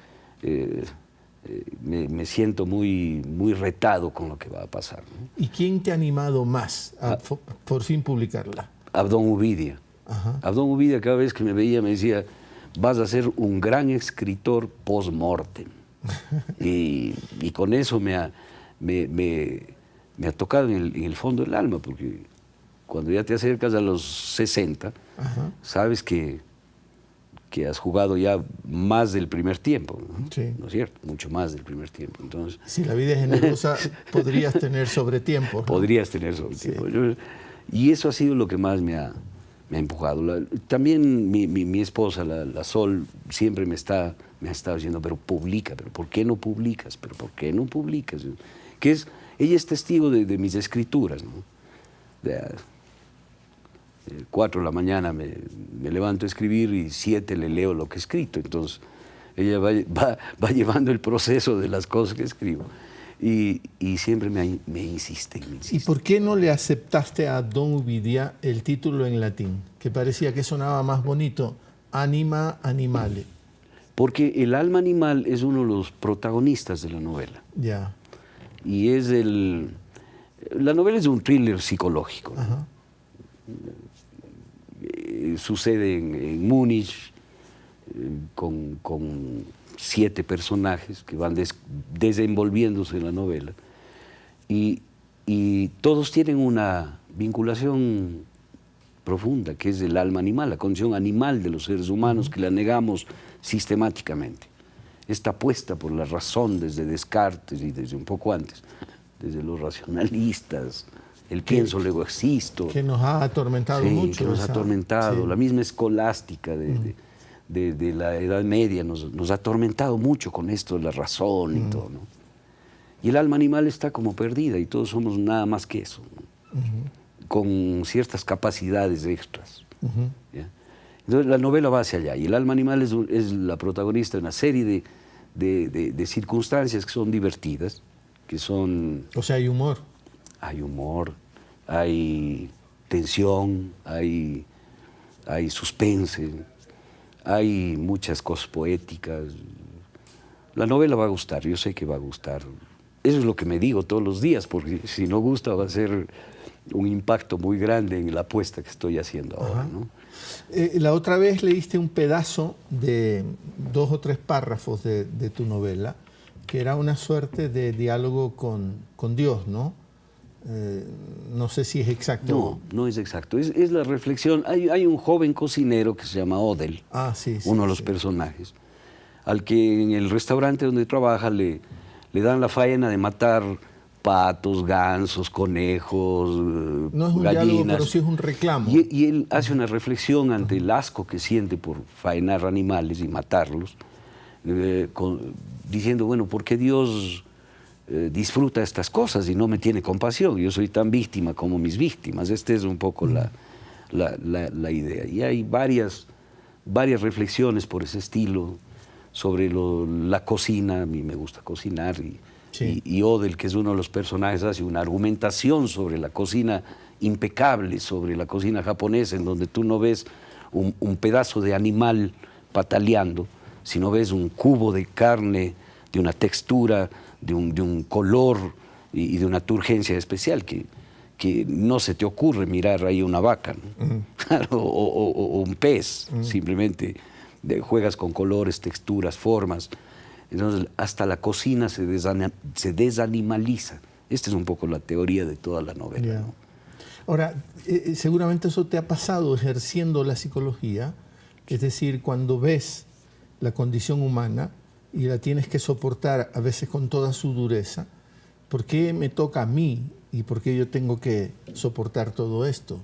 siento muy retado con lo que va a pasar, ¿no? ¿Y quién te ha animado más a por fin publicarla? Abdón Uvidia. Abdón Uvidia cada vez que me veía me decía, vas a ser un gran escritor post-mortem. y con eso me ha tocado en el fondo del alma, porque cuando ya te acercas a los 60, sabes que has jugado ya más del primer tiempo, ¿no? Sí. ¿No es cierto? Mucho más del primer tiempo. Entonces, si la vida es generosa, podrías tener sobretiempo, ¿no? Podrías tener sobretiempo. Sí. Y eso ha sido lo que más me ha empujado. También mi esposa, la Sol, siempre me ha estado diciendo, pero publica, pero ¿por qué no publicas? ¿Pero por qué no publicas? Ella es testigo de mis escrituras, ¿no? 4 de la mañana me levanto a escribir y 7 le leo lo que he escrito. Entonces, ella va llevando el proceso de las cosas que escribo. Y siempre me insiste. ¿Y por qué no le aceptaste a Don Uvidia el título en latín? Que parecía que sonaba más bonito, Anima Animale. Porque el alma animal es uno de los protagonistas de la novela. Ya. Y la novela es un thriller psicológico, ¿no? Sucede en Múnich con 7 personajes que van desenvolviéndose en la novela y todos tienen una vinculación profunda, que es el alma animal, la condición animal de los seres humanos que la negamos sistemáticamente. Está puesta por la razón desde Descartes y desde un poco antes, desde los racionalistas, el pienso, luego existo. Que nos ha atormentado mucho. Que nos ha atormentado. Sí. La misma escolástica de la Edad Media nos ha atormentado mucho con esto de la razón y todo, ¿no? Y el alma animal está como perdida y todos somos nada más que eso, ¿no? Con ciertas capacidades extras. ¿Ya? Entonces la novela va hacia allá y el alma animal es la protagonista de una serie de circunstancias que son divertidas, que son... O sea, hay humor. Hay humor, hay tensión, hay suspense, hay muchas cosas poéticas. La novela va a gustar, yo sé que va a gustar. Eso es lo que me digo todos los días, porque si no gusta va a ser un impacto muy grande en la apuesta que estoy haciendo ahora, ¿no? La otra vez leíste un pedazo de 2 o 3 párrafos de tu novela, que era una suerte de diálogo con Dios, ¿no? No sé si es exacto. No es exacto. Es la reflexión. Hay un joven cocinero que se llama Odell, uno de los personajes, al que en el restaurante donde trabaja le dan la faena de matar patos, gansos, conejos, no es un gallinas. Diálogo, pero sí es un reclamo. Y él hace una reflexión ante el asco que siente por faenar animales y matarlos, diciendo, bueno, ¿por qué Dios disfruta estas cosas y no me tiene compasión? Yo soy tan víctima como mis víctimas. Esta es un poco la idea. Y hay varias reflexiones por ese estilo. la cocina. A mí me gusta cocinar Sí. y Odell, que es uno de los personajes, hace una argumentación sobre la cocina impecable, sobre la cocina japonesa, en donde tú no ves un pedazo de animal pataleando, sino ves un cubo de carne, de una textura, de un color y de una turgencia especial que no se te ocurre mirar ahí una vaca, ¿no? o un pez, simplemente juegas con colores, texturas, formas. Entonces, hasta la cocina se desanimaliza. Esta es un poco la teoría de toda la novela. Yeah. ¿No? Ahora, seguramente eso te ha pasado ejerciendo la psicología, es decir, cuando ves la condición humana y la tienes que soportar a veces con toda su dureza, ¿por qué me toca a mí y por qué yo tengo que soportar todo esto?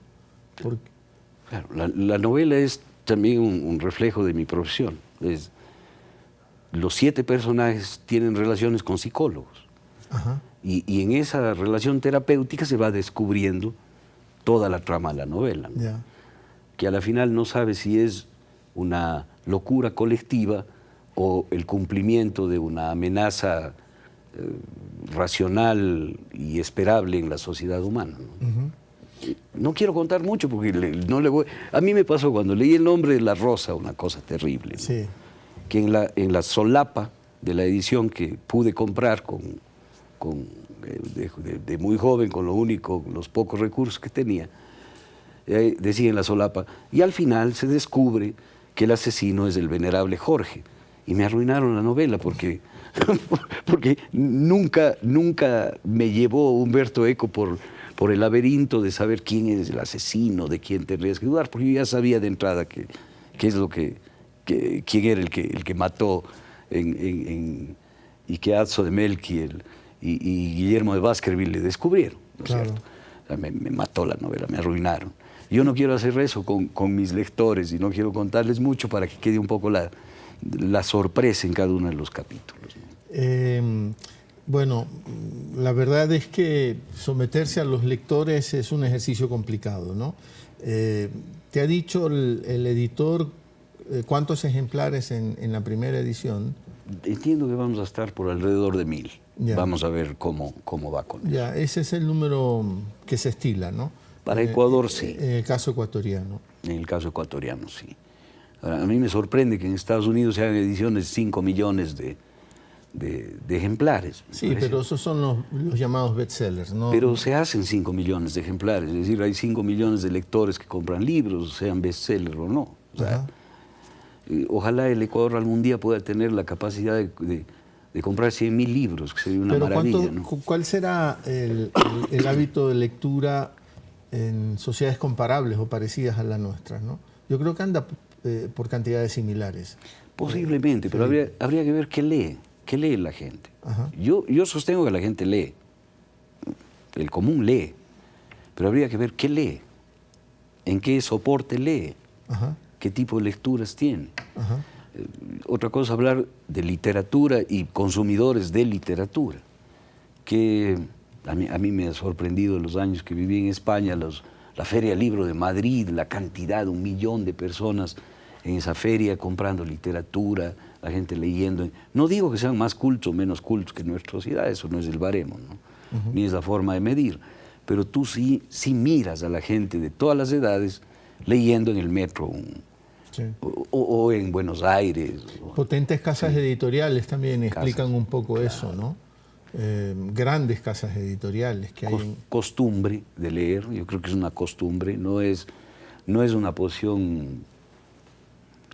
Claro, la novela es también un reflejo de mi profesión. Los 7 personajes tienen relaciones con psicólogos. Ajá. Y en esa relación terapéutica se va descubriendo toda la trama de la novela, ¿no? Yeah. Que a la final no sabe si es una locura colectiva o el cumplimiento de una amenaza racional y esperable en la sociedad humana, ¿no? No quiero contar mucho porque no le voy... A mí me pasó cuando leí El nombre de la rosa, una cosa terrible, ¿no? Sí. Que en la solapa de la edición que pude comprar de muy joven, con los pocos recursos que tenía, decía en la solapa, y al final se descubre que el asesino es el venerable Jorge. Y me arruinaron la novela porque nunca me llevó Humberto Eco por el laberinto de saber quién es el asesino, de quién tendrías que dudar, porque yo ya sabía de entrada quién era el que mató y que Azzo de Melchi y Guillermo de Baskerville le descubrieron, ¿no es Claro. cierto? O sea, me mató la novela, me arruinaron. Yo no quiero hacer eso con mis lectores y no quiero contarles mucho para que quede un poco la sorpresa en cada uno de los capítulos, ¿no? Bueno, la verdad es que someterse a los lectores es un ejercicio complicado, ¿no? ¿Te ha dicho el editor cuántos ejemplares en la primera edición? Entiendo que vamos a estar por alrededor de 1000. Ya. Vamos a ver cómo va con eso. Ya, ese es el número que se estila, ¿no? Para Ecuador, sí. En el caso ecuatoriano. En el caso ecuatoriano, sí. Ahora, a mí me sorprende que en Estados Unidos se hagan ediciones de 5 millones de ejemplares. Sí, pero esos son los llamados bestsellers, ¿no? Pero se hacen 5 millones de ejemplares, es decir, hay 5 millones de lectores que compran libros, sean bestsellers o no. O sea, ojalá el Ecuador algún día pueda tener la capacidad de comprar 100.000 libros, que sería una maravilla, ¿no? ¿Cuál será el hábito de lectura en sociedades comparables o parecidas a la nuestra, ¿no? Yo creo que anda por cantidades similares. Posiblemente, pero habría que ver qué lee la gente. Ajá. Yo sostengo que la gente lee, el común lee, pero habría que ver qué lee, en qué soporte lee, Ajá. qué tipo de lecturas tiene. Ajá. Otra cosa es hablar de literatura y consumidores de literatura, que a mí me ha sorprendido en los años que viví en España, la Feria del Libro de Madrid, la cantidad, 1 millón de personas en esa feria comprando literatura, la gente leyendo. No digo que sean más cultos o menos cultos que nuestra sociedad, eso no es el baremo, ¿no? Ni es la forma de medir, pero tú sí miras a la gente de todas las edades leyendo en el metro Sí. o en Buenos Aires. Potentes casas editoriales también explican Casas, un poco claro. eso, ¿no? Grandes casas editoriales que hay Costumbre de leer, yo creo que es una costumbre, no es una posición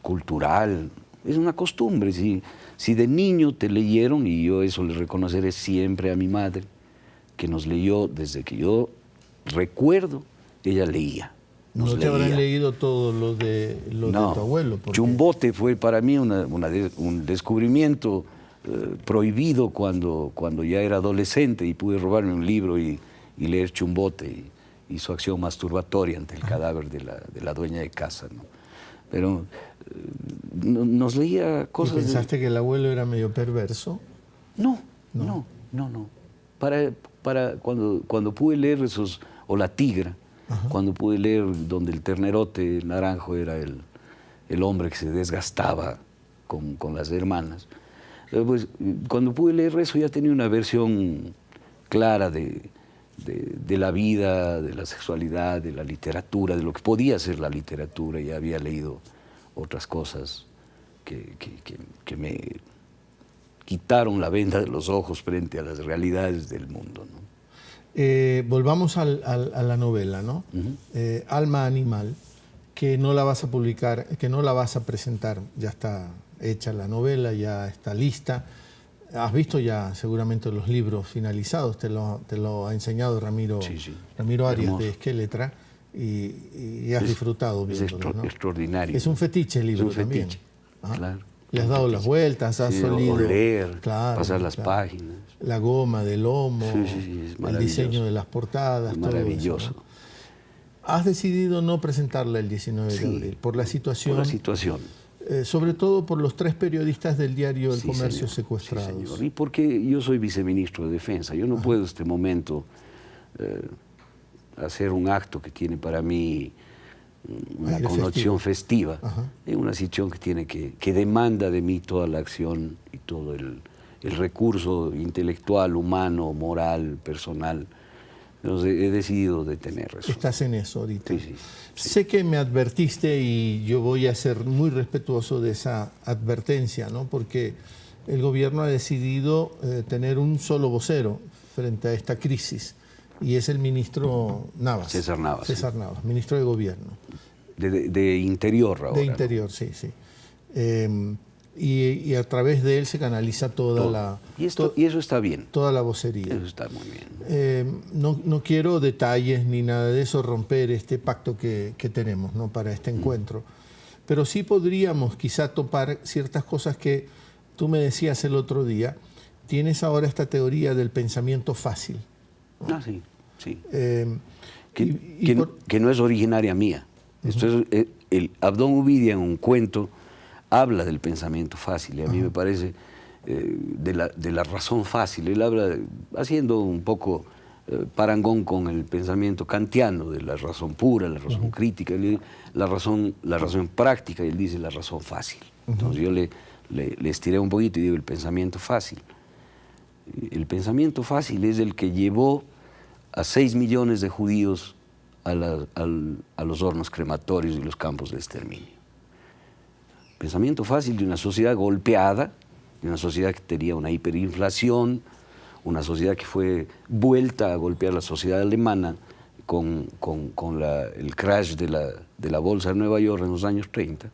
cultural, es una costumbre. Si de niño te leyeron, y yo eso le reconoceré siempre a mi madre, que nos leyó desde que yo recuerdo, ella leía. No te habrán leído todo lo de tu abuelo. Porque... Chumbote fue para mí un descubrimiento prohibido cuando ya era adolescente y pude robarme un libro y leer Chumbote y su acción masturbatoria ante el cadáver de la dueña de casa, ¿no? Pero nos leía cosas... ¿Y pensaste que el abuelo era medio perverso? No. Para cuando pude leer esos, o La Tigra, Ajá. cuando pude leer donde el ternerote naranjo era el hombre que se desgastaba con las hermanas. Pues, cuando pude leer eso ya tenía una versión clara de la vida, de la sexualidad, de la literatura, de lo que podía ser la literatura. Ya había leído otras cosas que me quitaron la venda de los ojos frente a las realidades del mundo, ¿no? Volvamos a la novela, ¿no? Alma Animal, que no la vas a publicar, que no la vas a presentar, ya está hecha la novela, ya está lista. Has visto ya seguramente los libros finalizados, te lo ha enseñado Ramiro Arias, hermoso, de Esqueletra, y has disfrutado viéndolo, ¿no? Extraordinario. Es un fetiche el libro también. Claro. Le has dado las vueltas, has solido. Leer, pasar las páginas. La goma del lomo, el diseño de las portadas, maravilloso. Todo eso, ¿no? Has decidido no presentarla el 19 de abril por la situación. Por la situación. Sobre todo por los 3 periodistas del diario El Comercio, señor, secuestrados. Sí, señor. Y porque yo soy viceministro de Defensa, yo no puedo en este momento hacer un acto que tiene para mí una connotación festiva. Es una situación que demanda de mí toda la acción y todo el recurso intelectual, humano, moral, personal. Entonces he decidido detener eso. Estás en eso ahorita. Sí. Sé que me advertiste y yo voy a ser muy respetuoso de esa advertencia, ¿no? Porque el gobierno ha decidido tener un solo vocero frente a esta crisis, y es el ministro Navas. César Navas. César Navas, ministro de Gobierno. De Interior ahora. De Interior, ¿no? Sí. Y a través de él se canaliza toda la... Y eso está bien. Toda la vocería. Eso está muy bien. No quiero detalles ni nada de eso, romper este pacto que tenemos, ¿no?, para este encuentro. Pero sí podríamos quizá topar ciertas cosas que tú me decías el otro día. Tienes ahora esta teoría del pensamiento fácil, ¿no? Sí. Que no es originaria mía. Esto es, el Abdón Ubidia, en un cuento, habla del pensamiento fácil, y a mí me parece de la razón fácil. Él habla haciendo un poco parangón con el pensamiento kantiano de la razón pura, la razón crítica, la razón práctica, y él dice la razón fácil. Entonces yo le estiré un poquito y digo el pensamiento fácil. El pensamiento fácil es el que llevó a 6 millones de judíos a los hornos crematorios y los campos de exterminio. Pensamiento fácil de una sociedad golpeada, de una sociedad que tenía una hiperinflación, una sociedad que fue vuelta a golpear la sociedad alemana con el crash de la bolsa de Nueva York en los años 30,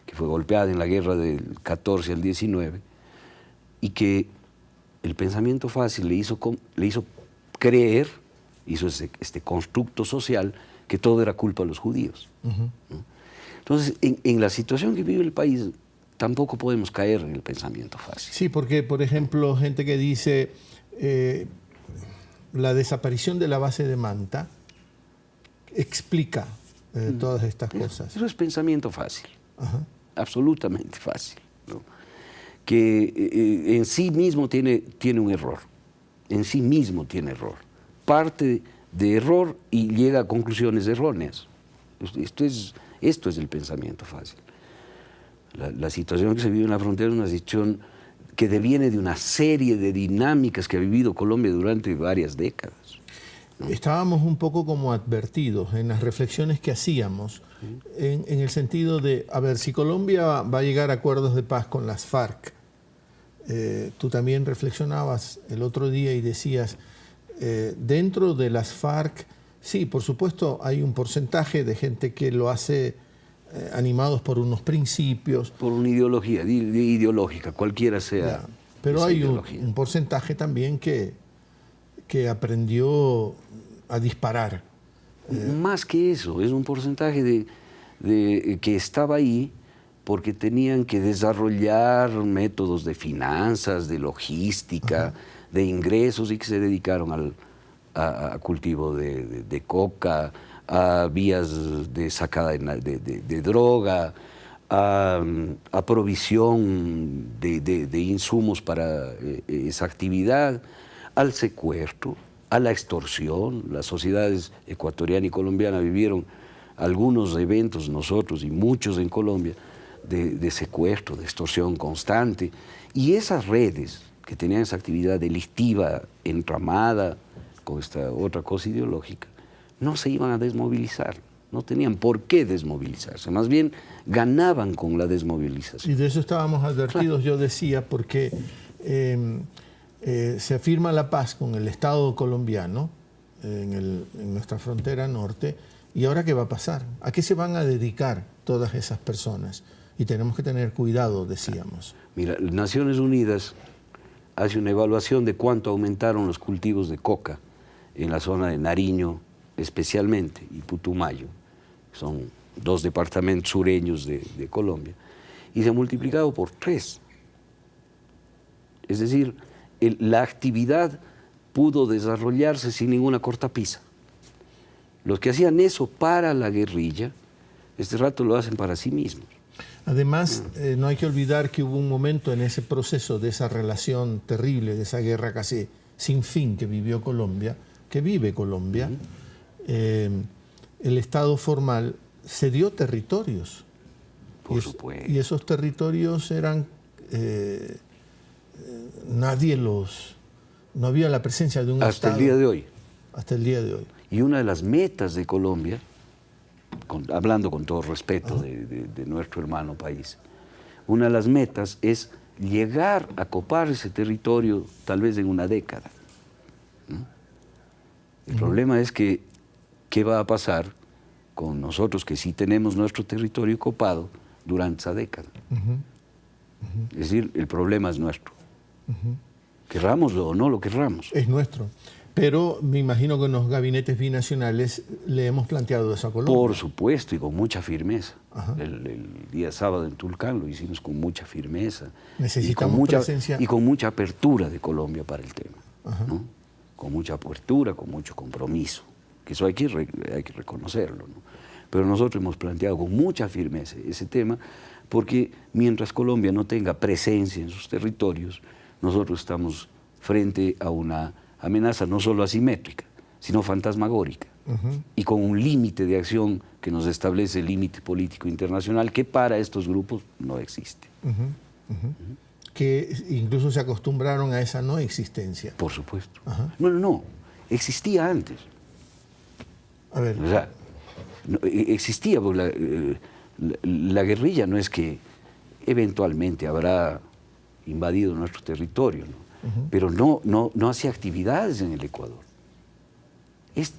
que fue golpeada en la guerra del 14 al 19, y que el pensamiento fácil le hizo creer, hizo este constructo social, que todo era culpa de los judíos. ¿No? Entonces, en la situación que vive el país, tampoco podemos caer en el pensamiento fácil. Sí, porque, por ejemplo, gente que dice la desaparición de la base de Manta explica todas estas cosas. Eso es pensamiento fácil, absolutamente fácil, ¿no? Que en sí mismo tiene un error, en sí mismo tiene error. Parte de error y llega a conclusiones erróneas. Esto es el pensamiento fácil. La situación que se vive en la frontera es una situación que deviene de una serie de dinámicas que ha vivido Colombia durante varias décadas. Estábamos un poco como advertidos en las reflexiones que hacíamos, en el sentido de, a ver, si Colombia va a llegar a acuerdos de paz con las FARC, tú también reflexionabas el otro día y decías, dentro de las FARC, sí, por supuesto hay un porcentaje de gente que lo hace animados por unos principios. Por una ideología, ideológica, cualquiera sea. Ya, pero hay un porcentaje también que aprendió a disparar. Más que eso, es un porcentaje que estaba ahí porque tenían que desarrollar métodos de finanzas, de logística, de ingresos, y que se dedicaron a cultivo de coca, a vías de sacada de droga, a provisión de insumos para esa actividad, al secuestro, a la extorsión. Las sociedades ecuatoriana y colombiana vivieron algunos eventos, nosotros y muchos en Colombia, de secuestro, de extorsión constante. Y esas redes que tenían esa actividad delictiva entramada con esta otra cosa ideológica, no se iban a desmovilizar, no tenían por qué desmovilizarse, más bien ganaban con la desmovilización. Y de eso estábamos advertidos, yo decía, porque se afirma la paz con el Estado colombiano en nuestra frontera norte, y ahora ¿qué va a pasar? ¿A qué se van a dedicar todas esas personas? Y tenemos que tener cuidado, decíamos. Mira, Naciones Unidas hace una evaluación de cuánto aumentaron los cultivos de coca en la zona de Nariño especialmente y Putumayo, que son 2 departamentos sureños de Colombia, y se ha multiplicado por 3. Es decir, la actividad pudo desarrollarse sin ninguna cortapisa. Los que hacían eso para la guerrilla, este rato lo hacen para sí mismos. Además, no hay que olvidar que hubo un momento en ese proceso de esa relación terrible, de esa guerra casi sin fin que vivió Colombia, que vive Colombia, el Estado formal cedió territorios. Por supuesto. Y esos territorios eran, no había la presencia de un Estado. Hasta el día de hoy. Hasta el día de hoy. Y una de las metas de Colombia, hablando con todo respeto de nuestro hermano país, una de las metas es llegar a copar ese territorio tal vez en una década. ¿No? El problema es que, ¿qué va a pasar con nosotros que sí tenemos nuestro territorio copado durante esa década? Es decir, el problema es nuestro. Querrámoslo o no lo querramos. Es nuestro. Pero me imagino que en los gabinetes binacionales le hemos planteado eso a Colombia. Por supuesto, y con mucha firmeza. El día sábado en Tulcán lo hicimos con mucha firmeza. Necesitamos presencia. Y con mucha apertura de Colombia para el tema. ¿No? Con mucha apertura, con mucho compromiso. Que eso hay que reconocerlo. ¿No? Pero nosotros hemos planteado con mucha firmeza ese tema, porque mientras Colombia no tenga presencia en sus territorios, nosotros estamos frente a una amenaza no solo asimétrica, sino fantasmagórica, y con un límite de acción que nos establece el límite político internacional que para estos grupos no existe. Que incluso se acostumbraron a esa no existencia. Por supuesto. No, existía antes. A ver. O sea, existía, porque la guerrilla no es que eventualmente habrá invadido nuestro territorio, ¿no? Pero no hacía actividades en el Ecuador.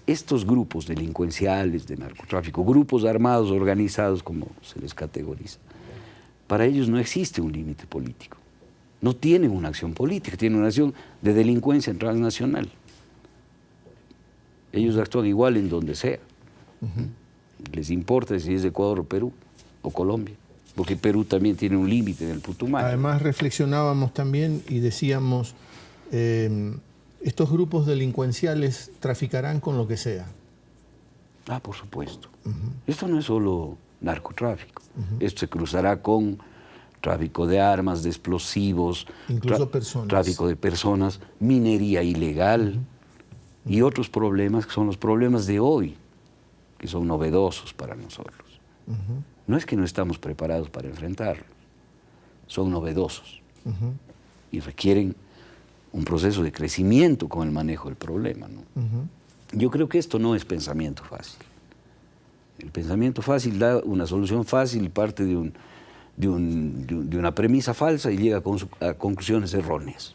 Estos grupos delincuenciales de narcotráfico, grupos armados organizados como se les categoriza, para ellos no existe un límite político. No tienen una acción política, tienen una acción de delincuencia transnacional. Ellos actúan igual en donde sea. Les importa si es Ecuador o Perú o Colombia, porque Perú también tiene un límite en el Putumayo. Además reflexionábamos también y decíamos, estos grupos delincuenciales traficarán con lo que sea. Ah, por supuesto. Esto no es solo narcotráfico. Esto se cruzará con tráfico de armas, de explosivos, incluso personas. Tráfico de personas, minería ilegal y otros problemas que son los problemas de hoy, que son novedosos para nosotros. No es que no estamos preparados para enfrentarlos, son novedosos y requieren un proceso de crecimiento con el manejo del problema, ¿no? Yo creo que esto no es pensamiento fácil. El pensamiento fácil da una solución fácil y parte de una premisa falsa y llega a conclusiones erróneas,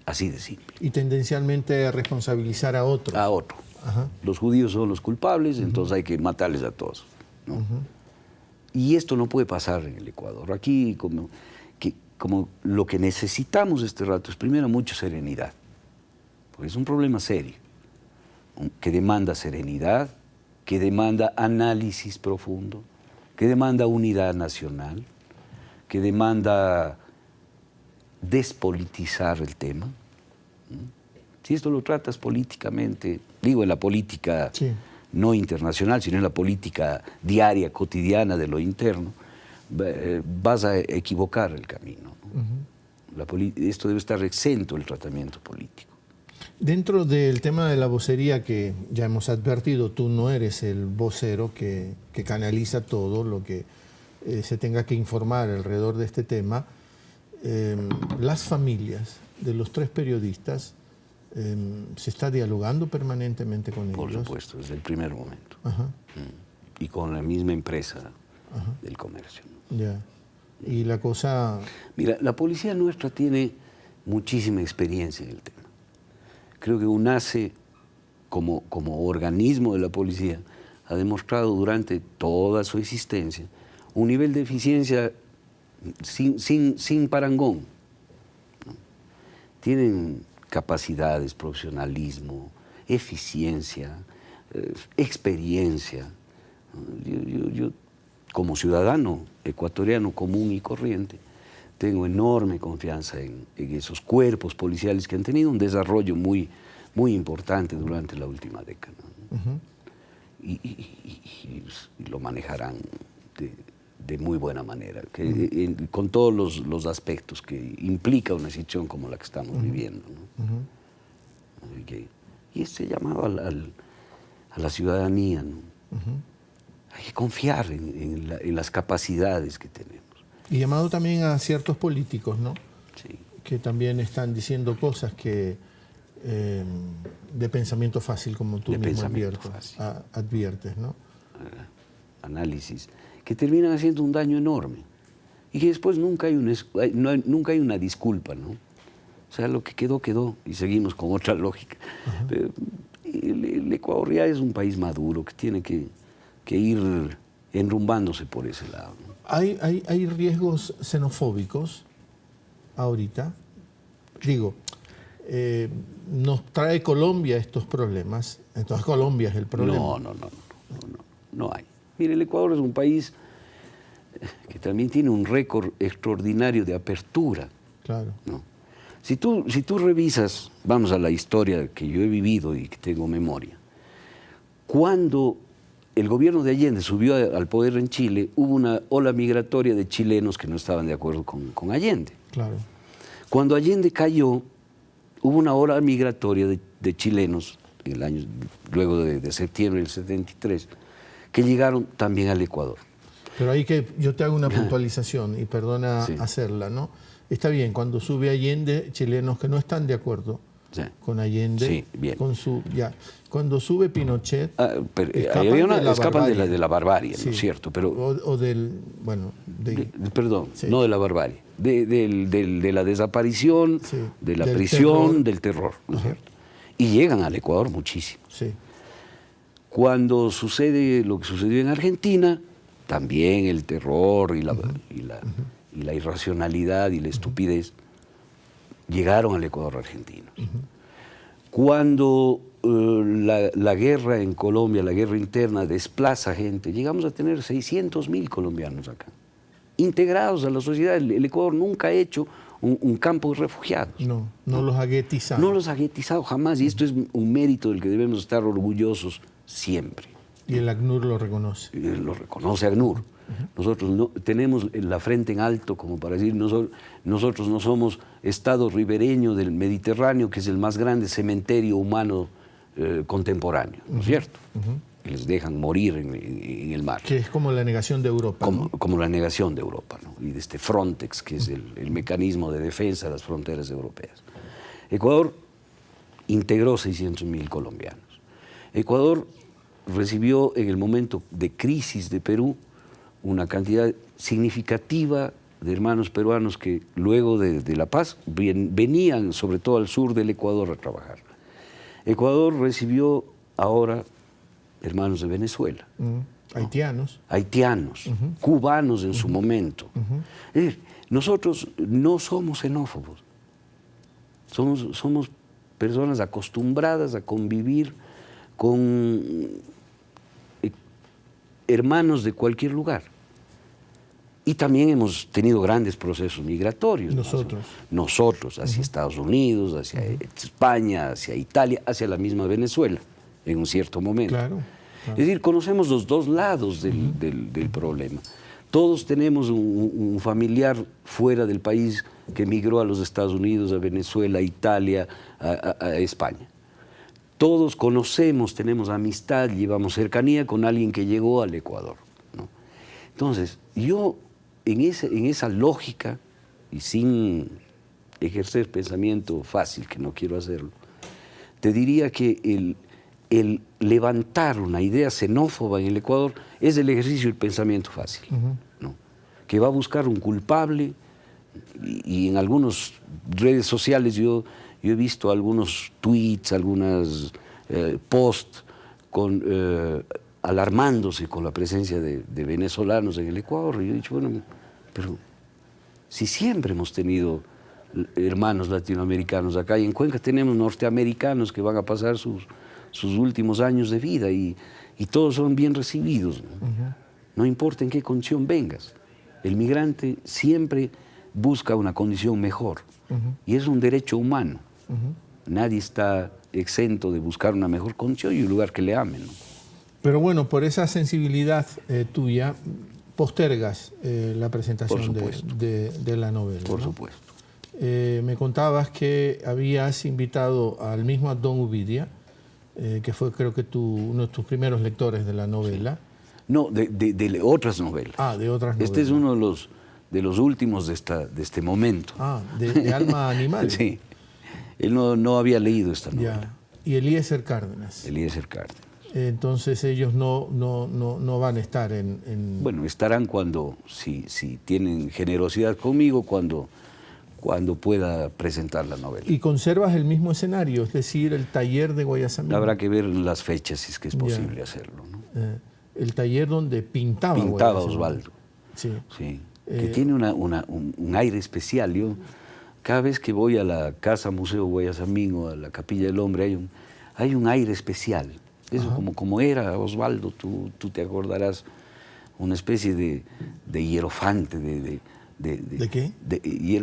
así de simple. Y tendencialmente a responsabilizar a otros. A otro. Los judíos son los culpables, entonces hay que matarles a todos, ¿no? Y esto no puede pasar en el Ecuador. Aquí como lo que necesitamos este rato es primero mucha serenidad, porque es un problema serio, que demanda serenidad, que demanda análisis profundo, que demanda unidad nacional, que demanda despolitizar el tema. Si esto lo tratas políticamente, digo en la política no internacional, sino en la política diaria, cotidiana de lo interno, vas a equivocar el camino, ¿no? Esto debe estar exento del tratamiento político. Dentro del tema de la vocería que ya hemos advertido, tú no eres el vocero que canaliza todo lo que se tenga que informar alrededor de este tema, las familias de los 3 periodistas, ¿se está dialogando permanentemente con ellos? Por supuesto, desde el primer momento. Ajá. Y con la misma empresa del comercio. Ya. Y la cosa... Mira, la policía nuestra tiene muchísima experiencia en el tema. Creo que UNACE, como organismo de la policía, ha demostrado durante toda su existencia un nivel de eficiencia sin parangón, ¿no? Tienen capacidades, profesionalismo, eficiencia, experiencia. Yo, como ciudadano ecuatoriano común y corriente, tengo enorme confianza en esos cuerpos policiales que han tenido un desarrollo muy importante durante la última década, ¿no? Y lo manejarán de muy buena manera, con todos los aspectos que implica una situación como la que estamos viviendo, ¿no? Y este llamado a la ciudadanía, ¿no? Hay que confiar en las capacidades que tenemos. Y llamado también a ciertos políticos, ¿no? Sí. Que también están diciendo cosas que de pensamiento fácil, como tú mismo adviertes, ¿no? Análisis que terminan haciendo un daño enorme y que después nunca hay una disculpa, ¿no? O sea, lo que quedó, quedó y seguimos con otra lógica. Pero el Ecuador ya es un país maduro que tiene que ir enrumbándose por ese lado, ¿no? ¿Hay riesgos xenofóbicos ahorita? Digo, nos trae Colombia estos problemas, entonces Colombia es el problema. No hay. Mire, el Ecuador es un país que también tiene un récord extraordinario de apertura. Claro. ¿No? Si tú revisas, vamos a la historia que yo he vivido y que tengo memoria, cuando el gobierno de Allende subió al poder en Chile, hubo una ola migratoria de chilenos que no estaban de acuerdo con Allende. Claro. Cuando Allende cayó, hubo una ola migratoria de chilenos, en el año, luego de septiembre del 73, que llegaron también al Ecuador. Pero ahí que yo te hago una puntualización, y perdona hacerla, ¿no? Está bien, cuando sube Allende, chilenos que no están de acuerdo con Allende, con su... Cuando sube Pinochet, escapan de la barbarie, ¿no es cierto? Pero, o del... Bueno, perdón, no de la barbarie, de la desaparición, de la prisión, del terror, ¿no es cierto? Y llegan al Ecuador muchísimo. Sí. Cuando sucede lo que sucedió en Argentina, también el terror y la irracionalidad y la estupidez llegaron al Ecuador argentino. Cuando la guerra en Colombia, la guerra interna, desplaza gente, llegamos a tener 600.000 colombianos acá, integrados a la sociedad. El Ecuador nunca ha hecho un campo de refugiados. No los ha guetizado. No los ha guetizado jamás, y esto es un mérito del que debemos estar orgullosos siempre. Y el ACNUR lo reconoce. Lo reconoce ACNUR. Nosotros no, tenemos la frente en alto como para decir, nosotros no somos estado ribereño del Mediterráneo, que es el más grande cementerio humano contemporáneo, ¿no es cierto? Y les dejan morir en el mar. Que es como la negación de Europa. Como la negación de Europa, ¿no? Y de este Frontex, que es el mecanismo de defensa de las fronteras europeas. Ecuador integró 600.000 colombianos. Ecuador recibió en el momento de crisis de Perú una cantidad significativa de hermanos peruanos que luego de la paz venían sobre todo al sur del Ecuador a trabajar. Ecuador recibió ahora hermanos de Venezuela. Haitianos. Haitianos, cubanos en su momento. Es decir, nosotros no somos xenófobos, somos personas acostumbradas a convivir con hermanos de cualquier lugar. Y también hemos tenido grandes procesos migratorios. Nosotros hacia Estados Unidos, hacia España, hacia Italia, hacia la misma Venezuela, en un cierto momento. Claro. Es decir, conocemos los dos lados del problema. Todos tenemos un familiar fuera del país que emigró a los Estados Unidos, a Venezuela, a Italia, a España. Todos conocemos, tenemos amistad, llevamos cercanía con alguien que llegó al Ecuador, ¿no? Entonces, yo en esa lógica y sin ejercer pensamiento fácil, que no quiero hacerlo, te diría que el levantar una idea xenófoba en el Ecuador es el ejercicio del pensamiento fácil, ¿no? Que va a buscar un culpable, y en algunas redes sociales yo he visto algunos tweets, algunos posts alarmándose con la presencia de venezolanos en el Ecuador. Y yo he dicho, bueno, pero si siempre hemos tenido hermanos latinoamericanos acá, y en Cuenca tenemos norteamericanos que van a pasar sus últimos años de vida, y todos son bien recibidos, ¿no? No importa en qué condición vengas. El migrante siempre busca una condición mejor, y es un derecho humano. Nadie está exento de buscar una mejor condición y un lugar que le amen, ¿no? Pero bueno, por esa sensibilidad tuya, postergas la presentación de la novela. Por ¿no? supuesto. Me contabas que habías invitado al mismo Adón Uvidia, que fue, creo que uno de tus primeros lectores de la novela. No, de otras novelas. Ah, de otras novelas. Este es uno de los últimos de este momento. Ah, de Alma Animal. Sí. Él no había leído esta novela. Ya. Y Eliezer Cárdenas. Eliezer Cárdenas. Entonces ellos no van a estar en... Bueno, estarán cuando, si tienen generosidad conmigo, cuando pueda presentar la novela. ¿Y conservas el mismo escenario, es decir, el taller de Guayasamín? Habrá que ver las fechas si es que es posible hacerlo, ¿no? El taller donde pintaba Osvaldo. Sí. Sí. Que tiene un aire especial. Yo, cada vez que voy a la Casa Museo Guayasamín o a la Capilla del Hombre, hay un aire especial. Eso, como era Osvaldo, tú te acordarás, una especie de hierofante. ¿De qué?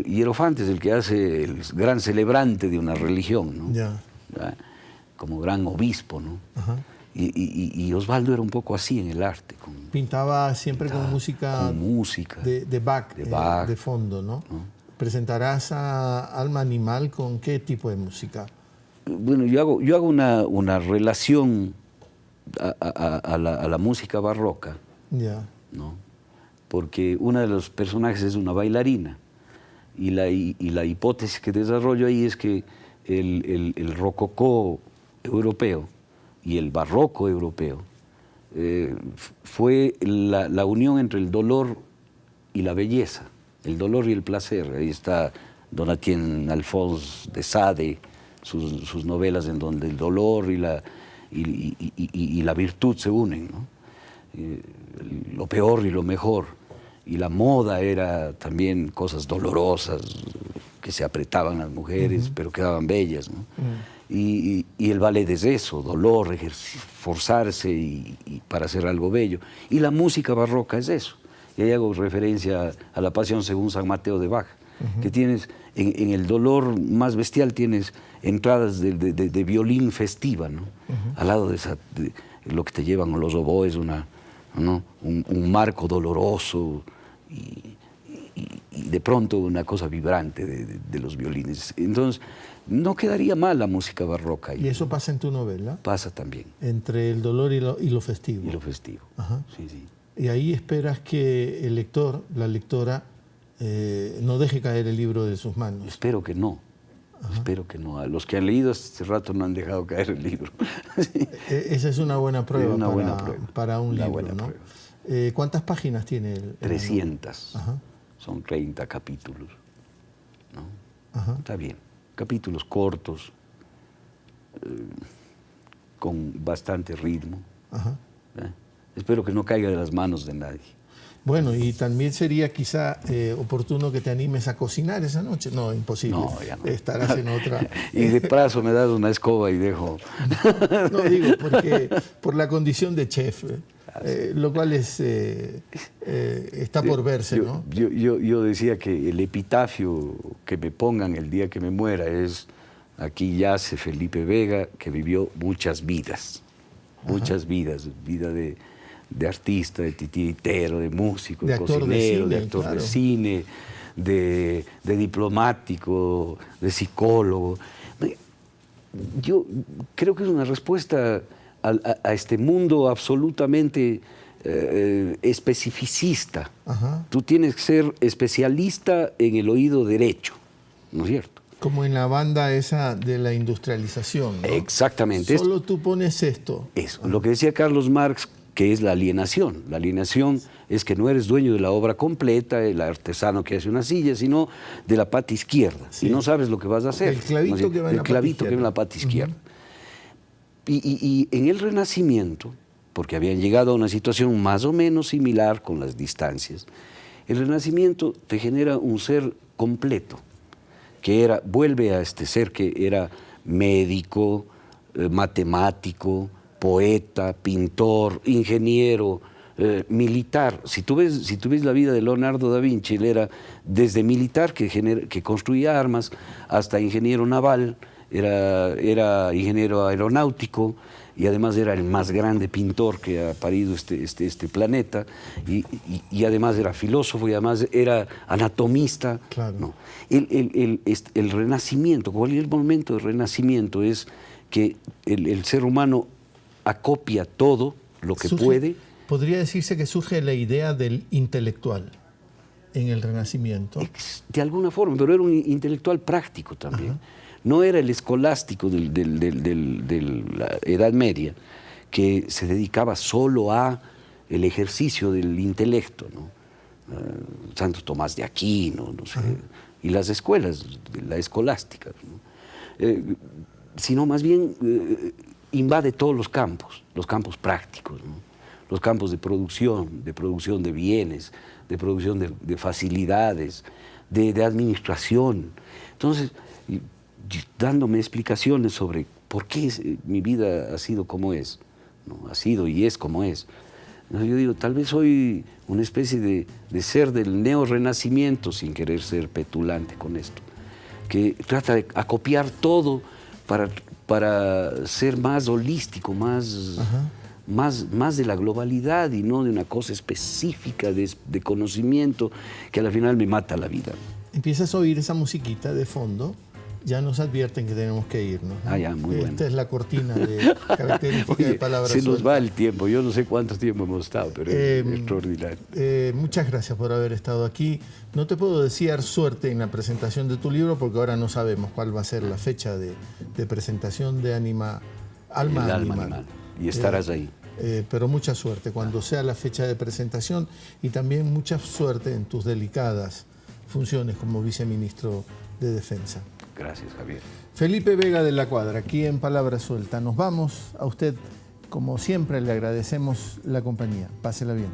Hierofante es el que hace el gran celebrante de una religión, ¿no? Ya. Como gran obispo, ¿no? Ajá. Y Osvaldo era un poco así en el arte. Pintaba siempre con música de Bach, de fondo, ¿no? ¿Presentarás a Alma Animal con qué tipo de música? Bueno, yo hago una relación a la música barroca, ¿no? Porque una de los personajes es una bailarina, y la hipótesis que desarrollo ahí es que el rococó europeo y el barroco europeo fue la unión entre el dolor y la belleza, el dolor y el placer. Ahí está Donatien Alphonse de Sade, sus novelas en donde el dolor y la virtud se unen, ¿no? Lo peor y lo mejor. Y la moda era también cosas dolorosas, que se apretaban las mujeres, pero quedaban bellas, ¿no? Y el ballet es eso, dolor, forzarse y para hacer algo bello. Y la música barroca es eso. Y ahí hago referencia a la Pasión según San Mateo de Bach, que tienes, en el dolor más bestial tienes entradas de violín festiva, ¿no? Al lado de lo que te llevan los oboes, ¿no? un marco doloroso y de pronto una cosa vibrante de los violines. Entonces, no quedaría mal la música barroca. ¿Y eso pasa en tu novela? Pasa también. Entre el dolor y lo festivo. Y lo festivo. Ajá. Sí, sí. Y ahí esperas que el lector, la lectora, no deje caer el libro de sus manos. Espero que no. Ajá. Espero que no. A los que han leído hace rato no han dejado caer el libro. Sí. Esa es una buena prueba, para un una libro, ¿no? ¿Cuántas páginas tiene el 300. Ajá. Son 30 capítulos, ¿no? Ajá. Está bien. Capítulos cortos, con bastante ritmo. Ajá. Espero que no caiga de las manos de nadie. Bueno, y también sería quizá oportuno que te animes a cocinar esa noche. No, imposible. No, ya no. Estarás en otra... Y de plazo me das una escoba y dejo... No, digo, porque por la condición de chef, lo cual está por verse, ¿no? Yo decía que el epitafio que me pongan el día que me muera es: aquí yace Felipe Vega, que vivió muchas vidas. Muchas vidas. Vida de artista, de titiritero, de músico, de cocinero, de actor de cine, de diplomático, de psicólogo. Yo creo que es una respuesta a este mundo absolutamente especificista. Ajá. Tú tienes que ser especialista en el oído derecho, ¿no es cierto? Como en la banda esa de la industrialización, ¿no? Exactamente. Solo tú pones esto. Eso, lo que decía Carlos Marx, que es la alienación. La alienación es que no eres dueño de la obra completa, el artesano que hace una silla, sino de la pata izquierda. Sí. Y no sabes lo que vas a hacer. El clavito que va en la pata izquierda. Que va en la pata izquierda. Y en el Renacimiento, porque habían llegado a una situación más o menos similar con las distancias, el Renacimiento te genera un ser completo, que vuelve a este ser que era médico, matemático, poeta, pintor, ingeniero, militar. Si tú ves la vida de Leonardo da Vinci, él era desde militar, que construía armas, hasta ingeniero naval, era ingeniero aeronáutico, y además era el más grande pintor que ha parido este planeta, y además era filósofo, y además era anatomista. Claro. ¿No? El Renacimiento, cualquier momento del Renacimiento es que el ser humano acopia todo lo que puede. Podría decirse que surge la idea del intelectual en el Renacimiento. De alguna forma, pero era un intelectual práctico también. Ajá. No era el escolástico de la Edad Media, que se dedicaba solo a el ejercicio del intelecto, ¿no? Santo Tomás de Aquino, no sé, y las escuelas, la escolástica, ¿no? Sino más bien invade todos los campos prácticos, ¿no? Los campos de producción de bienes, de producción de facilidades, de administración. Entonces, dándome explicaciones sobre por qué mi vida ha sido como es, ¿no? Ha sido y es como es. ¿No? Yo digo, tal vez soy una especie de ser del neorrenacimiento, sin querer ser petulante con esto, que trata de acopiar todo para ser más holístico, más de la globalidad y no de una cosa específica de conocimiento que al final me mata la vida. Empiezas a oír esa musiquita de fondo, ya nos advierten que tenemos que irnos, ¿no? Ya, muy bueno. Esta es la cortina de característica de palabras se nos sueltas. va el tiempo, yo no sé cuánto tiempo hemos estado, pero es extraordinario. Muchas gracias por haber estado aquí. No te puedo desear suerte en la presentación de tu libro porque ahora no sabemos cuál va a ser la fecha de presentación de Alma Animal. Y estarás ahí. Pero mucha suerte cuando sea la fecha de presentación y también mucha suerte en tus delicadas funciones como viceministro de Defensa. Gracias, Javier. Felipe Vega de la Cuadra, aquí en Palabra Suelta. Nos vamos. A usted, como siempre, le agradecemos la compañía. Pásela bien.